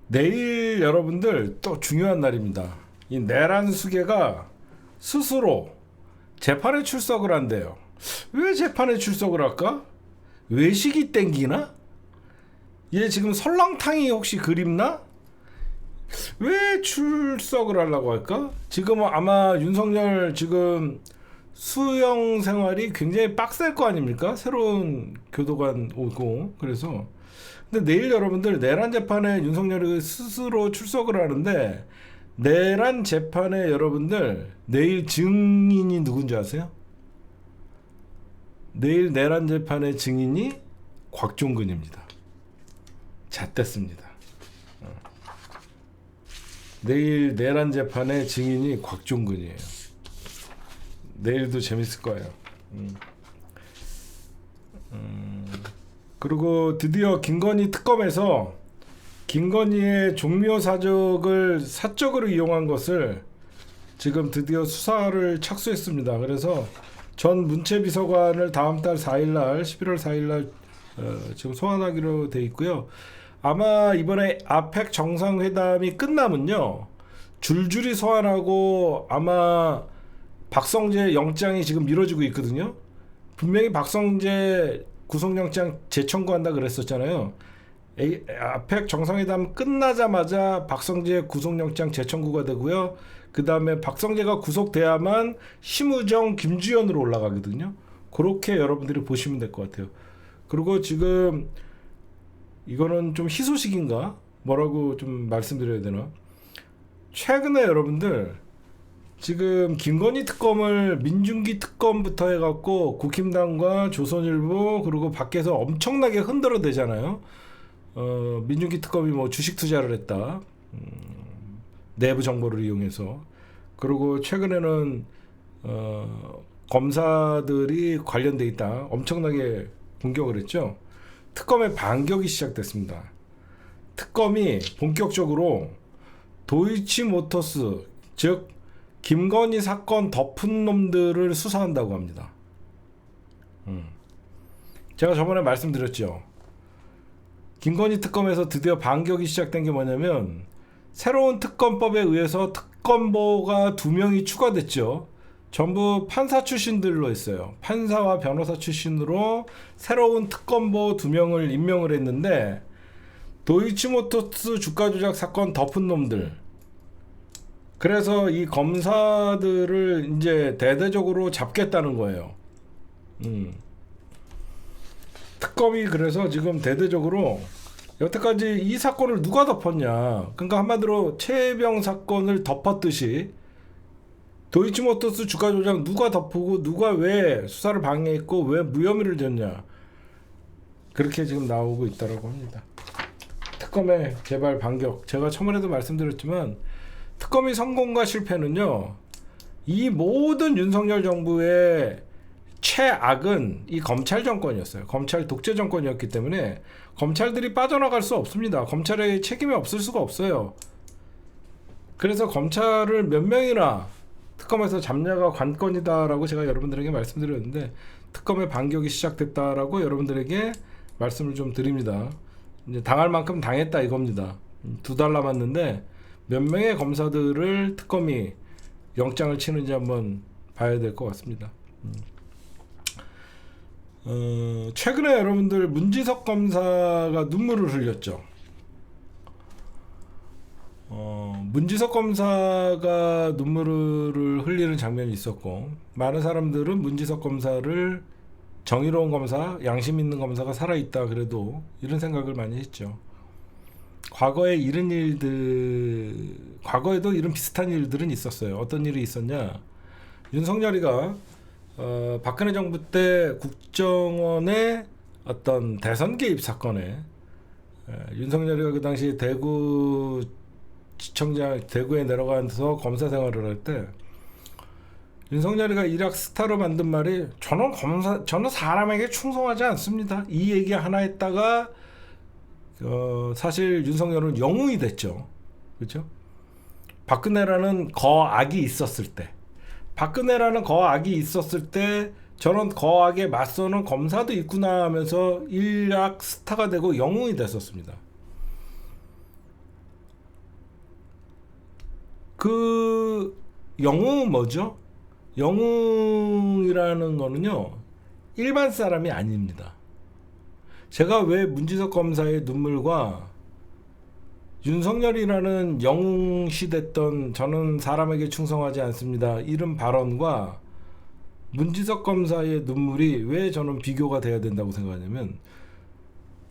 내일 여러분들 또 중요한 날입니다. 이 내란 수계가 스스로 재판에 출석을 한대요. 왜 재판에 출석을 할까? 외식이 땡기나? 얘 지금 설렁탕이 혹시 그립나? 왜 출석을 하려고 할까? 지금 아마 윤석열 지금 수용 생활이 굉장히 빡셀 거 아닙니까? 새로운 교도관 오고 그래서 근데 내일 여러분들 내란 재판에 윤석열이 스스로 출석을 하는데 내란 재판에 여러분들 내일 증인이 누군지 아세요? 내일 내란 재판의 증인이 곽종근입니다. 잣됐습니다. 내일 내란 재판의 증인이 곽종근이에요. 내일도 재밌을 거예요. 그리고 드디어 김건희 특검에서 김건희의 종묘 사적을 사적으로 이용한 것을 지금 드디어 수사를 착수했습니다. 그래서 전 문체비서관을 다음 달 4일날 11월 4일날 지금 소환하기로 돼 있고요. 아마 이번에 아펙 정상회담이 끝나면요 줄줄이 소환하고 아마 박성재 영장이 지금 미뤄지고 있거든요. 분명히 박성재 구속영장 재청구한다 그랬었잖아요. 아펙 정상회담 끝나자마자 박성재 구속영장 재청구가 되고요. 그 다음에 박성재가 구속돼야만 심우정 김주현으로 올라가거든요. 그렇게 여러분들이 보시면 될 것 같아요. 그리고 지금 이거는 좀 희소식인가? 뭐라고 좀 말씀드려야 되나? 최근에 여러분들 지금 김건희 특검을 민중기 특검부터 해갖고 국힘당과 조선일보 그리고 밖에서 엄청나게 흔들어 대잖아요. 민중기 특검이 뭐 주식 투자를 했다. 내부 정보를 이용해서. 그리고 최근에는 검사들이 관련돼 있다. 엄청나게 공격을 했죠. 특검의 반격이 시작됐습니다. 특검이 본격적으로 도이치모터스 즉 김건희 사건 덮은 놈들을 수사한다고 합니다. 제가 저번에 말씀드렸죠. 김건희 특검에서 드디어 반격이 시작된 게 뭐냐면 새로운 특검법에 의해서 특검보가 2명이 추가됐죠. 전부 판사 출신들로 했어요. 판사와 변호사 출신으로 새로운 특검보 2명을 임명을 했는데 도이치모터스 주가 조작 사건 덮은 놈들. 그래서 이 검사들을 이제 대대적으로 잡겠다는 거예요. 특검이 그래서 지금 대대적으로 여태까지 이 사건을 누가 덮었냐. 그러니까 한마디로 최혜병 사건을 덮었듯이 도이치모터스 주가 조작 누가 덮고 누가 왜 수사를 방해했고 왜 무혐의를 졌냐. 그렇게 지금 나오고 있다고 합니다. 특검의 개발 반격. 제가 처음에도 말씀드렸지만 특검의 성공과 실패는요. 이 모든 윤석열 정부의 최악은 이 검찰 정권이었어요. 검찰 독재 정권이었기 때문에 검찰들이 빠져나갈 수 없습니다. 검찰의 책임이 없을 수가 없어요. 그래서 검찰을 몇 명이나 특검에서 잡냐가 관건이다라고 제가 여러분들에게 말씀드렸는데 특검의 반격이 시작됐다라고 여러분들에게 말씀을 좀 드립니다. 이제 당할 만큼 당했다 이겁니다. 2달 남았는데 몇 명의 검사들을 특검이 영장을 치는지 한번 봐야 될 것 같습니다. 최근에 여러분들 문지석 검사가 눈물을 흘렸죠. 문지석 검사가 눈물을 흘리는 장면이 있었고 많은 사람들은 문지석 검사를 정의로운 검사, 양심 있는 검사가 살아있다 그래도 이런 생각을 많이 했죠. 과거에 이런 일들, 과거에도 이런 비슷한 일들은 있었어요. 어떤 일이 있었냐? 윤석열이가 박근혜 정부 때 국정원의 어떤 대선 개입 사건에 윤석열이가 그 당시 대구 지청장 대구에 내려가서 검사 생활을 할 때 윤석열이가 일약 스타로 만든 말이 저는 사람에게 충성하지 않습니다. 이 얘기 하나 했다가 사실 윤석열은 영웅이 됐죠. 그렇죠? 박근혜라는 거악이 있었을 때 저런 거악에 맞서는 검사도 있구나 하면서 일약 스타가 되고 영웅이 됐었습니다. 그 영웅은 뭐죠? 영웅이라는 거는요 일반 사람이 아닙니다. 제가 왜 문지석 검사의 눈물과 윤석열이라는 영웅시 됐던 저는 사람에게 충성하지 않습니다 이런 발언과 문지석 검사의 눈물이 왜 저는 비교가 돼야 된다고 생각하냐면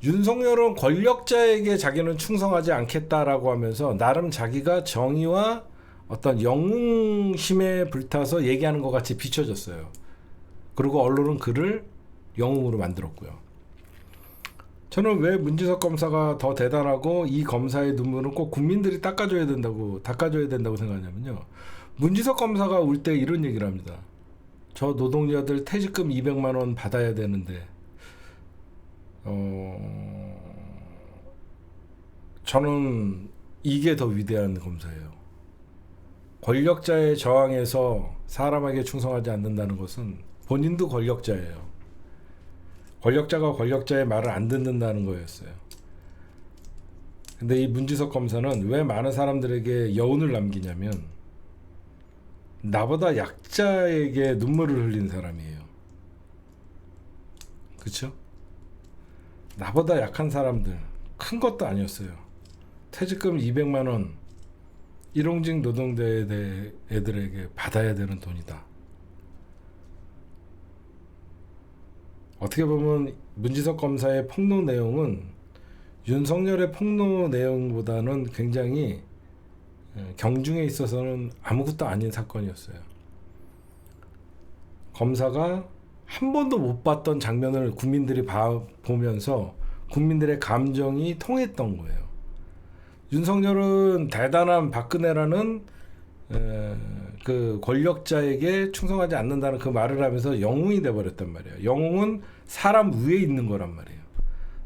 윤석열은 권력자에게 자기는 충성하지 않겠다라고 하면서 나름 자기가 정의와 어떤 영웅심에 불타서 얘기하는 것 같이 비춰졌어요. 그리고 언론은 그를 영웅으로 만들었고요. 저는 왜 문지석 검사가 더 대단하고 이 검사의 눈물은 꼭 국민들이 닦아줘야 된다고 생각하냐면요. 문지석 검사가 올 때 이런 얘기를 합니다. 저 노동자들 퇴직금 200만 원 받아야 되는데 저는 이게 더 위대한 검사예요. 권력자의 저항에서 사람에게 충성하지 않는다는 것은 본인도 권력자예요. 권력자가 권력자의 말을 안 듣는다는 거였어요. 근데 이 문지석 검사는 왜 많은 사람들에게 여운을 남기냐면 나보다 약자에게 눈물을 흘린 사람이에요. 그쵸? 나보다 약한 사람들, 큰 것도 아니었어요. 퇴직금 200만 원 일용직 노동자에 대해 애들에게 받아야 되는 돈이다. 어떻게 보면 문지석 검사의 폭로 내용은 윤석열의 폭로 내용보다는 굉장히 경중에 있어서는 아무것도 아닌 사건이었어요. 검사가 한 번도 못 봤던 장면을 국민들이 보면서 국민들의 감정이 통했던 거예요. 윤석열은 대단한 박근혜라는 그 권력자에게 충성하지 않는다는 그 말을 하면서 영웅이 돼버렸단 말이에요. 영웅은 사람 위에 있는 거란 말이에요.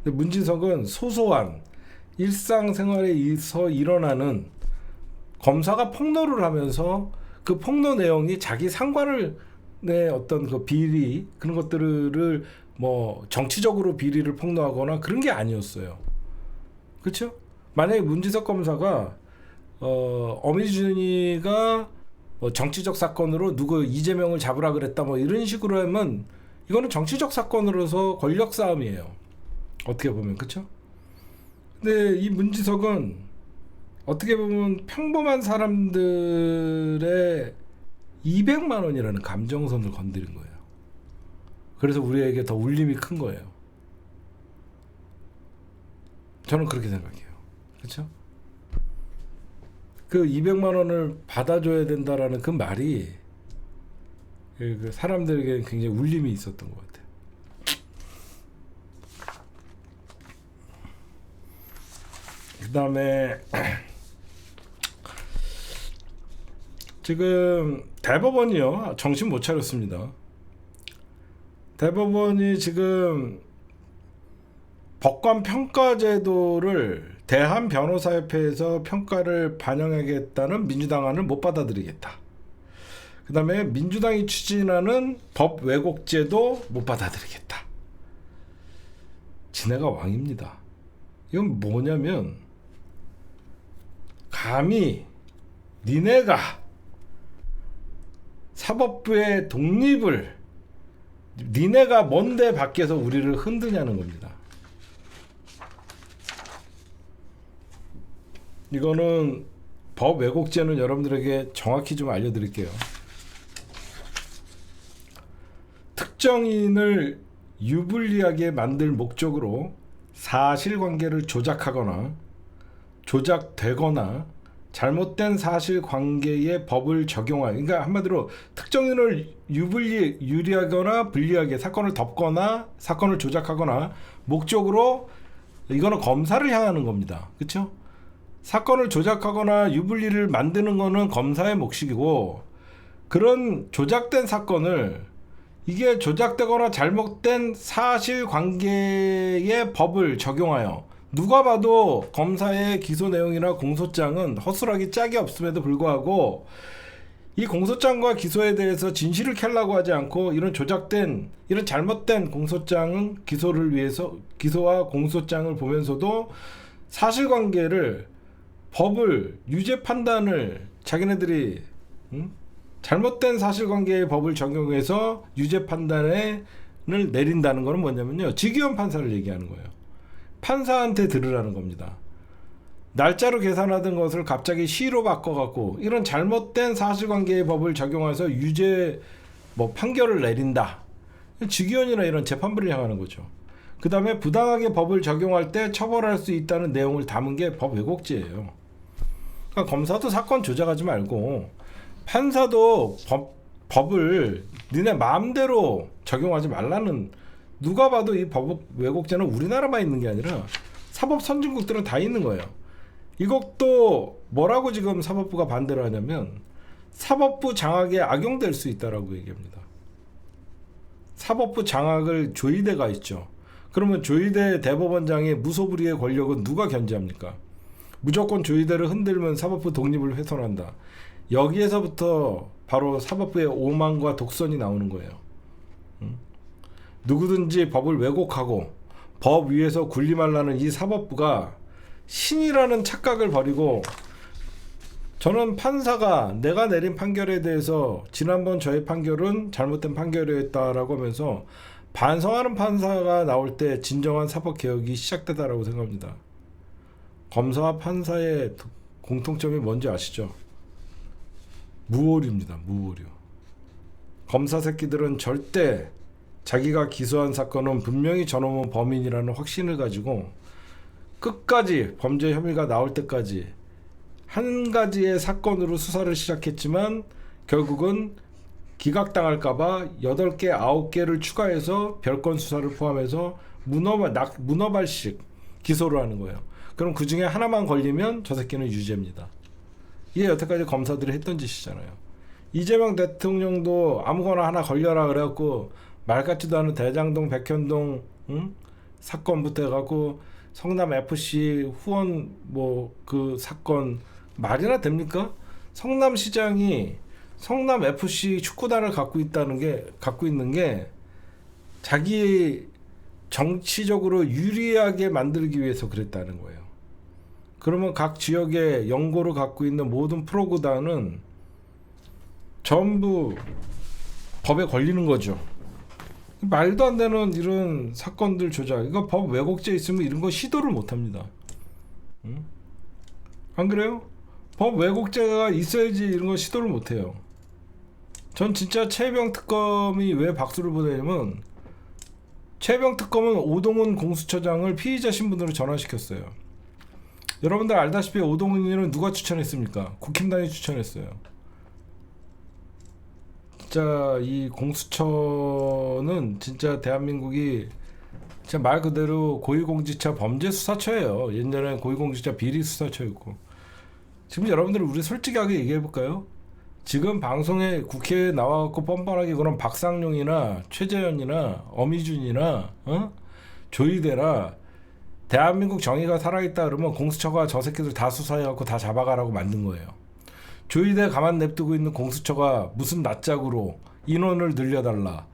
근데 문진석은 소소한 일상생활에서 일어나는 검사가 폭로를 하면서 그 폭로 내용이 자기 상관을 내 어떤 그 비리 그런 것들을 뭐 정치적으로 비리를 폭로하거나 그런 게 아니었어요. 그렇죠? 만약에 문지석 검사가 어미준이가 뭐 정치적 사건으로 누구 이재명을 잡으라 그랬다 뭐 이런 식으로 하면 이거는 정치적 사건으로서 권력 싸움이에요. 어떻게 보면 그렇죠? 근데 이 문지석은 어떻게 보면 평범한 사람들의 200만 원이라는 감정선을 건드린 거예요. 그래서 우리에게 더 울림이 큰 거예요. 저는 그렇게 생각해요. 그렇죠? 그 200만 원을 받아줘야 된다라는 그 말이 그 사람들에게 굉장히 울림이 있었던 것 같아요. 그 다음에 지금 대법원이요 정신 못 차렸습니다. 대법원이 지금 법관 평가 제도를 대한변호사협회에서 평가를 반영하겠다는 민주당안을 못 받아들이겠다. 그 다음에 민주당이 추진하는 법 왜곡제도 못 받아들이겠다. 지네가 왕입니다. 이건 뭐냐면 감히 니네가 사법부의 독립을 니네가 뭔데 밖에서 우리를 흔드냐는 겁니다. 이거는 법 왜곡죄는 여러분들에게 정확히 좀 알려드릴게요. 특정인을 유불리하게 만들 목적으로 사실관계를 조작하거나 조작되거나 잘못된 사실관계의 법을 적용하여, 그러니까 한마디로 특정인을 유리하거나 불리하게 사건을 덮거나 사건을 조작하거나 목적으로, 이거는 검사를 향하는 겁니다. 그렇죠? 사건을 조작하거나 유불리를 만드는 거는 검사의 몫이고, 그런 조작된 사건을 이게 조작되거나 잘못된 사실관계의 법을 적용하여, 누가 봐도 검사의 기소 내용이나 공소장은 허술하기 짝이 없음에도 불구하고 이 공소장과 기소에 대해서 진실을 캐려고 하지 않고 이런 조작된, 이런 잘못된 공소장은 기소를 위해서, 기소와 공소장을 보면서도 사실관계를, 법을, 유죄 판단을 자기네들이 잘못된 사실관계의 법을 적용해서 유죄 판단을 내린다는 것은 뭐냐면요, 직위원 판사를 얘기하는 거예요. 판사한테 들으라는 겁니다. 날짜로 계산하던 것을 갑자기 시로 바꿔갖고 이런 잘못된 사실관계의 법을 적용해서 유죄 판결을 내린다. 직위원이나 이런 재판부를 향하는 거죠. 그 다음에 부당하게 법을 적용할 때 처벌할 수 있다는 내용을 담은 게 법 왜곡죄예요. 그러니까 검사도 사건 조작하지 말고 판사도 법을 니네 마음대로 적용하지 말라는 누가 봐도 이 법 왜곡죄는 우리나라만 있는 게 아니라 사법 선진국들은 다 있는 거예요. 이것도 뭐라고 지금 사법부가 반대를 하냐면 사법부 장악에 악용될 수 있다라고 얘기합니다. 사법부 장악을 조희대가 있죠. 그러면 조희대 대법원장의 무소불위의 권력은 누가 견제합니까? 무조건 조희대를 흔들면 사법부 독립을 훼손한다. 여기에서부터 바로 사법부의 오만과 독선이 나오는 거예요. 누구든지 법을 왜곡하고 법 위에서 군림하려는 이 사법부가 신이라는 착각을 버리고, 저는 판사가 내가 내린 판결에 대해서 지난번 저의 판결은 잘못된 판결이었다라고 하면서 반성하는 판사가 나올 때 진정한 사법개혁이 시작되다라고 생각합니다. 검사와 판사의 공통점이 뭔지 아시죠? 무오류입니다. 무오류. 검사 새끼들은 절대 자기가 기소한 사건은 분명히 저놈은 범인이라는 확신을 가지고 끝까지 범죄 혐의가 나올 때까지 한 가지의 사건으로 수사를 시작했지만 결국은 기각당할까봐 8개, 9개를 추가해서 별건 수사를 포함해서 문어발식 기소를 하는 거예요. 그럼 그 중에 하나만 걸리면 저 새끼는 유죄입니다. 이게 여태까지 검사들이 했던 짓이잖아요. 이재명 대통령도 아무거나 하나 걸려라 그래갖고 말 같지도 않은 대장동, 백현동 사건부터 해갖고 성남 FC 후원 그 사건 말이나 됩니까? 성남시장이 성남 FC 축구단을 갖고 있는 게 자기 정치적으로 유리하게 만들기 위해서 그랬다는 거예요. 그러면 각 지역에 연고를 갖고 있는 모든 프로구단은 전부 법에 걸리는 거죠. 말도 안 되는 이런 사건들 조작, 이거 법 왜곡죄 있으면 이런 거 시도를 못 합니다. 안 그래요? 법 왜곡죄가 있어야지 이런 거 시도를 못 해요. 전 진짜 최병 특검이 왜 박수를 보내냐면, 최병 특검은 오동훈 공수처장을 피의자 신분으로 전환시켰어요. 여러분들 알다시피 오동훈이는 누가 추천했습니까? 국힘당이 추천했어요. 진짜 이 공수처는 진짜 대한민국이 진짜 말 그대로 고위공직자 범죄수사처예요. 옛날에 고위공직자 비리수사처였고, 지금 여러분들 우리 솔직하게 얘기해볼까요? 지금 방송에 국회에 나와갖고 뻔뻔하게 그런 박상용이나 최재현이나 어미준이나 조희대라 대한민국 정의가 살아있다 그러면 공수처가 저 새끼들 다 수사해갖고 다 잡아가라고 만든 거예요. 조희대 가만 냅두고 있는 공수처가 무슨 낯짝으로 인원을 늘려달라,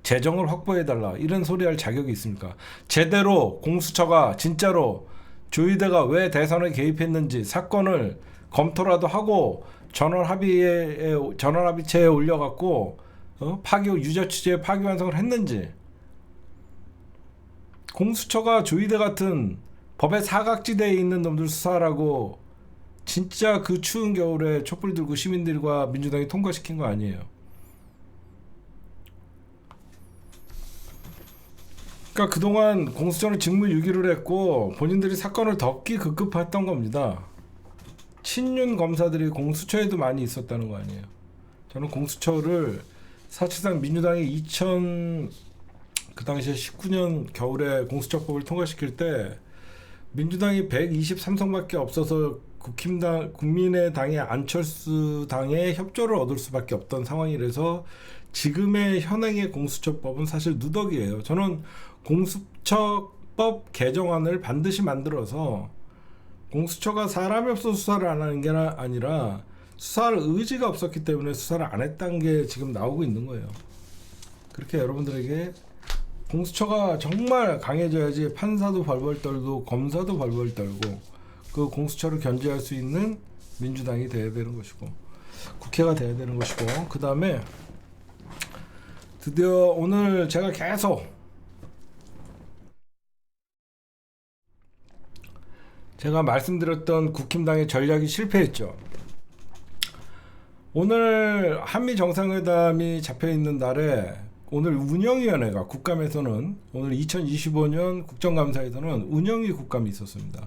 재정을 확보해달라 이런 소리 할 자격이 있습니까? 제대로 공수처가 진짜로 조희대가 왜 대선에 개입했는지 사건을 검토라도 하고 전원합의체에 올려갖고 유죄 취지에 파기환송을 했는지, 공수처가 조희대 같은 법의 사각지대에 있는 놈들 수사하라고 진짜 그 추운 겨울에 촛불 들고 시민들과 민주당이 통과시킨 거 아니에요. 그러니까 그동안 공수처는 직무유기를 했고 본인들이 사건을 덮기 급급했던 겁니다. 친윤 검사들이 공수처에도 많이 있었다는 거 아니에요. 저는 공수처를 사실상 민주당이 그 당시에 19년 겨울에 공수처법을 통과시킬 때 민주당이 123석밖에 없어서 국민의당의 안철수 당의 협조를 얻을 수밖에 없던 상황이라서 지금의 현행의 공수처법은 사실 누더기예요. 저는 공수처법 개정안을 반드시 만들어서 공수처가 사람이 없어서 수사를 안 하는 게 아니라 수사할 의지가 없었기 때문에 수사를 안 했다는 게 지금 나오고 있는 거예요. 그렇게 여러분들에게 공수처가 정말 강해져야지 판사도 벌벌 떨고 검사도 벌벌 떨고 그 공수처를 견제할 수 있는 민주당이 돼야 되는 것이고 국회가 돼야 되는 것이고, 그 다음에 드디어 오늘 제가 계속 말씀드렸던 국힘당의 전략이 실패했죠. 오늘 한미 정상회담이 잡혀있는 날에 오늘 운영위원회가 국감에서는, 오늘 2025년 국정감사에서는 운영위 국감이 있었습니다.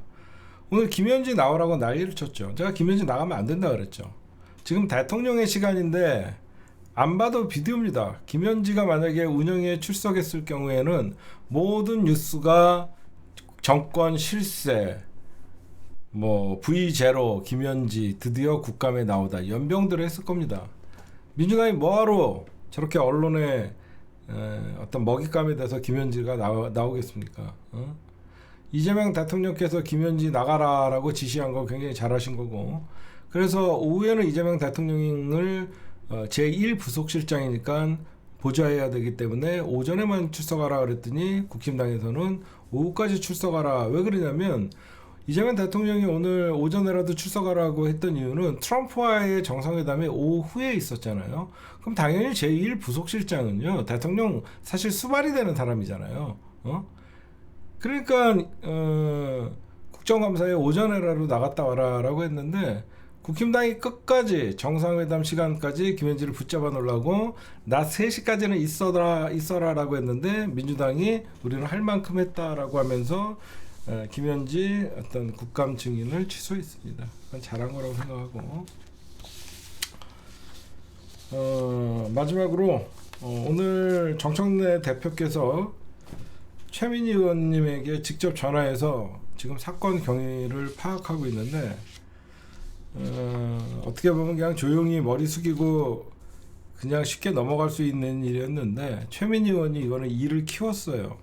오늘 김현지 나오라고 난리를 쳤죠. 제가 김현지 나가면 안 된다 그랬죠. 지금 대통령의 시간인데 안 봐도 비디오입니다. 김현지가 만약에 운영에 출석했을 경우에는 모든 뉴스가 정권 실세, 뭐 V0 김현지 드디어 국감에 나오다 연병들을 했을 겁니다. 민주당이 뭐하러 저렇게 언론에 어떤 먹잇감에 대해서 김현지가 나오겠습니까? 어? 이재명 대통령께서 김현지 나가라라고 지시한 거 굉장히 잘하신 거고, 그래서 오후에는 이재명 대통령을 제1부속실장이니까 보좌해야 되기 때문에 오전에만 출석하라 그랬더니 국힘당에서는 오후까지 출석하라. 왜 그러냐면 이재명 대통령이 오늘 오전에라도 출석하라고 했던 이유는 트럼프와의 정상회담이 오후에 있었잖아요. 그럼 당연히 제1부속실장은요, 대통령 사실 수발이 되는 사람이잖아요. 그러니까 국정감사에 오전에라도 나갔다 와라라고 했는데, 국힘당이 끝까지 정상회담 시간까지 김현지를 붙잡아 놓으려고 낮 3시까지는 있어라라고 했는데, 민주당이 우리는 할 만큼 했다라고 하면서 김현지 어떤 국감 증인을 취소했습니다. 그건 잘한 거라고 생각하고, 마지막으로 오늘 정청래 대표께서 최민희 의원님에게 직접 전화해서 지금 사건 경위를 파악하고 있는데, 어떻게 보면 그냥 조용히 머리 숙이고 그냥 쉽게 넘어갈 수 있는 일이었는데, 최민희 의원이 이거는 일을 키웠어요.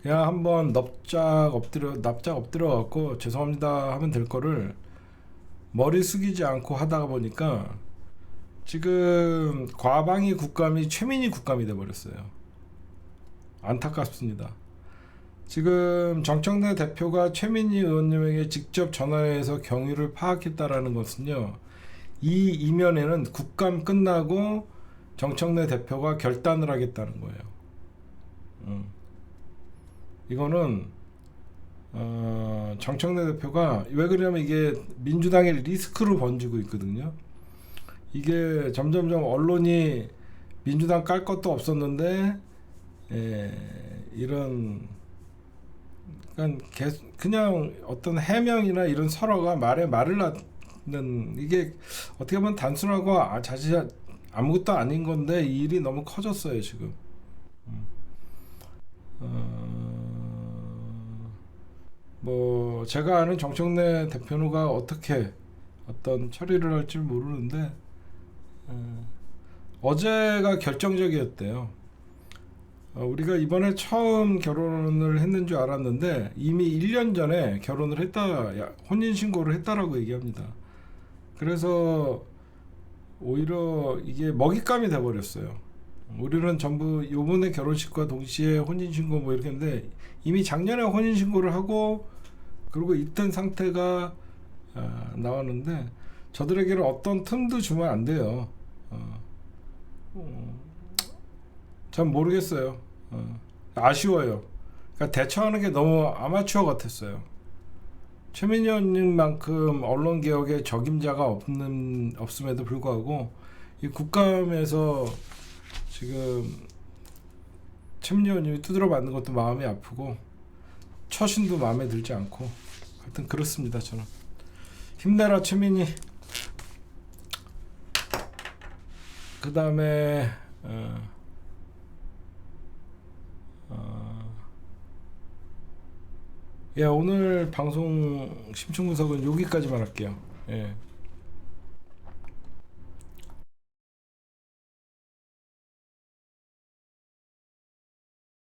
그냥 한번 납작 엎드려 갖고 죄송합니다 하면 될 거를 머리 숙이지 않고 하다가 보니까 지금 과방위 국감이 최민희 국감이 돼 버렸어요. 안타깝습니다. 지금 정청래 대표가 최민희 의원님에게 직접 전화해서 경위를 파악했다라는 것은요, 이 이면에는 국감 끝나고 정청래 대표가 결단을 하겠다는 거예요. 이거는 정청래 대표가 왜 그러냐면 이게 민주당의 리스크로 번지고 있거든요. 이게 점점점 언론이 민주당 깔 것도 없었는데 이런 그냥 어떤 해명이나 이런 설화가 말에 말을 낳는, 이게 어떻게 보면 단순하고 아무것도 아닌 건데 이 일이 너무 커졌어요 지금. 뭐 제가 아는 정청래 대표가 어떻게 어떤 처리를 할지 모르는데 어제가 결정적이었대요. 우리가 이번에 처음 결혼을 했는 줄 알았는데 이미 1년 전에 결혼을 했다, 혼인신고를 했다라고 얘기합니다. 그래서 오히려 이게 먹잇감이 돼버렸어요. 우리는 전부 요번에 결혼식과 동시에 혼인신고 뭐 이렇게 했는데, 이미 작년에 혼인신고를 하고 그리고 있던 상태가 나왔는데, 저들에게는 어떤 틈도 주면 안 돼요. 전 모르겠어요. 아쉬워요. 그러니까 대처하는 게 너무 아마추어 같았어요. 최민희 의원님만큼 언론개혁에 적임자가 없음에도 불구하고 이 국감에서 지금 최민희 의원님이 두드려 맞는 것도 마음이 아프고 처신도 마음에 들지 않고, 하여튼 그렇습니다. 저는 힘내라 최민희. 그 다음에 예, 오늘 방송 심층 분석은 여기까지만 할게요. 예.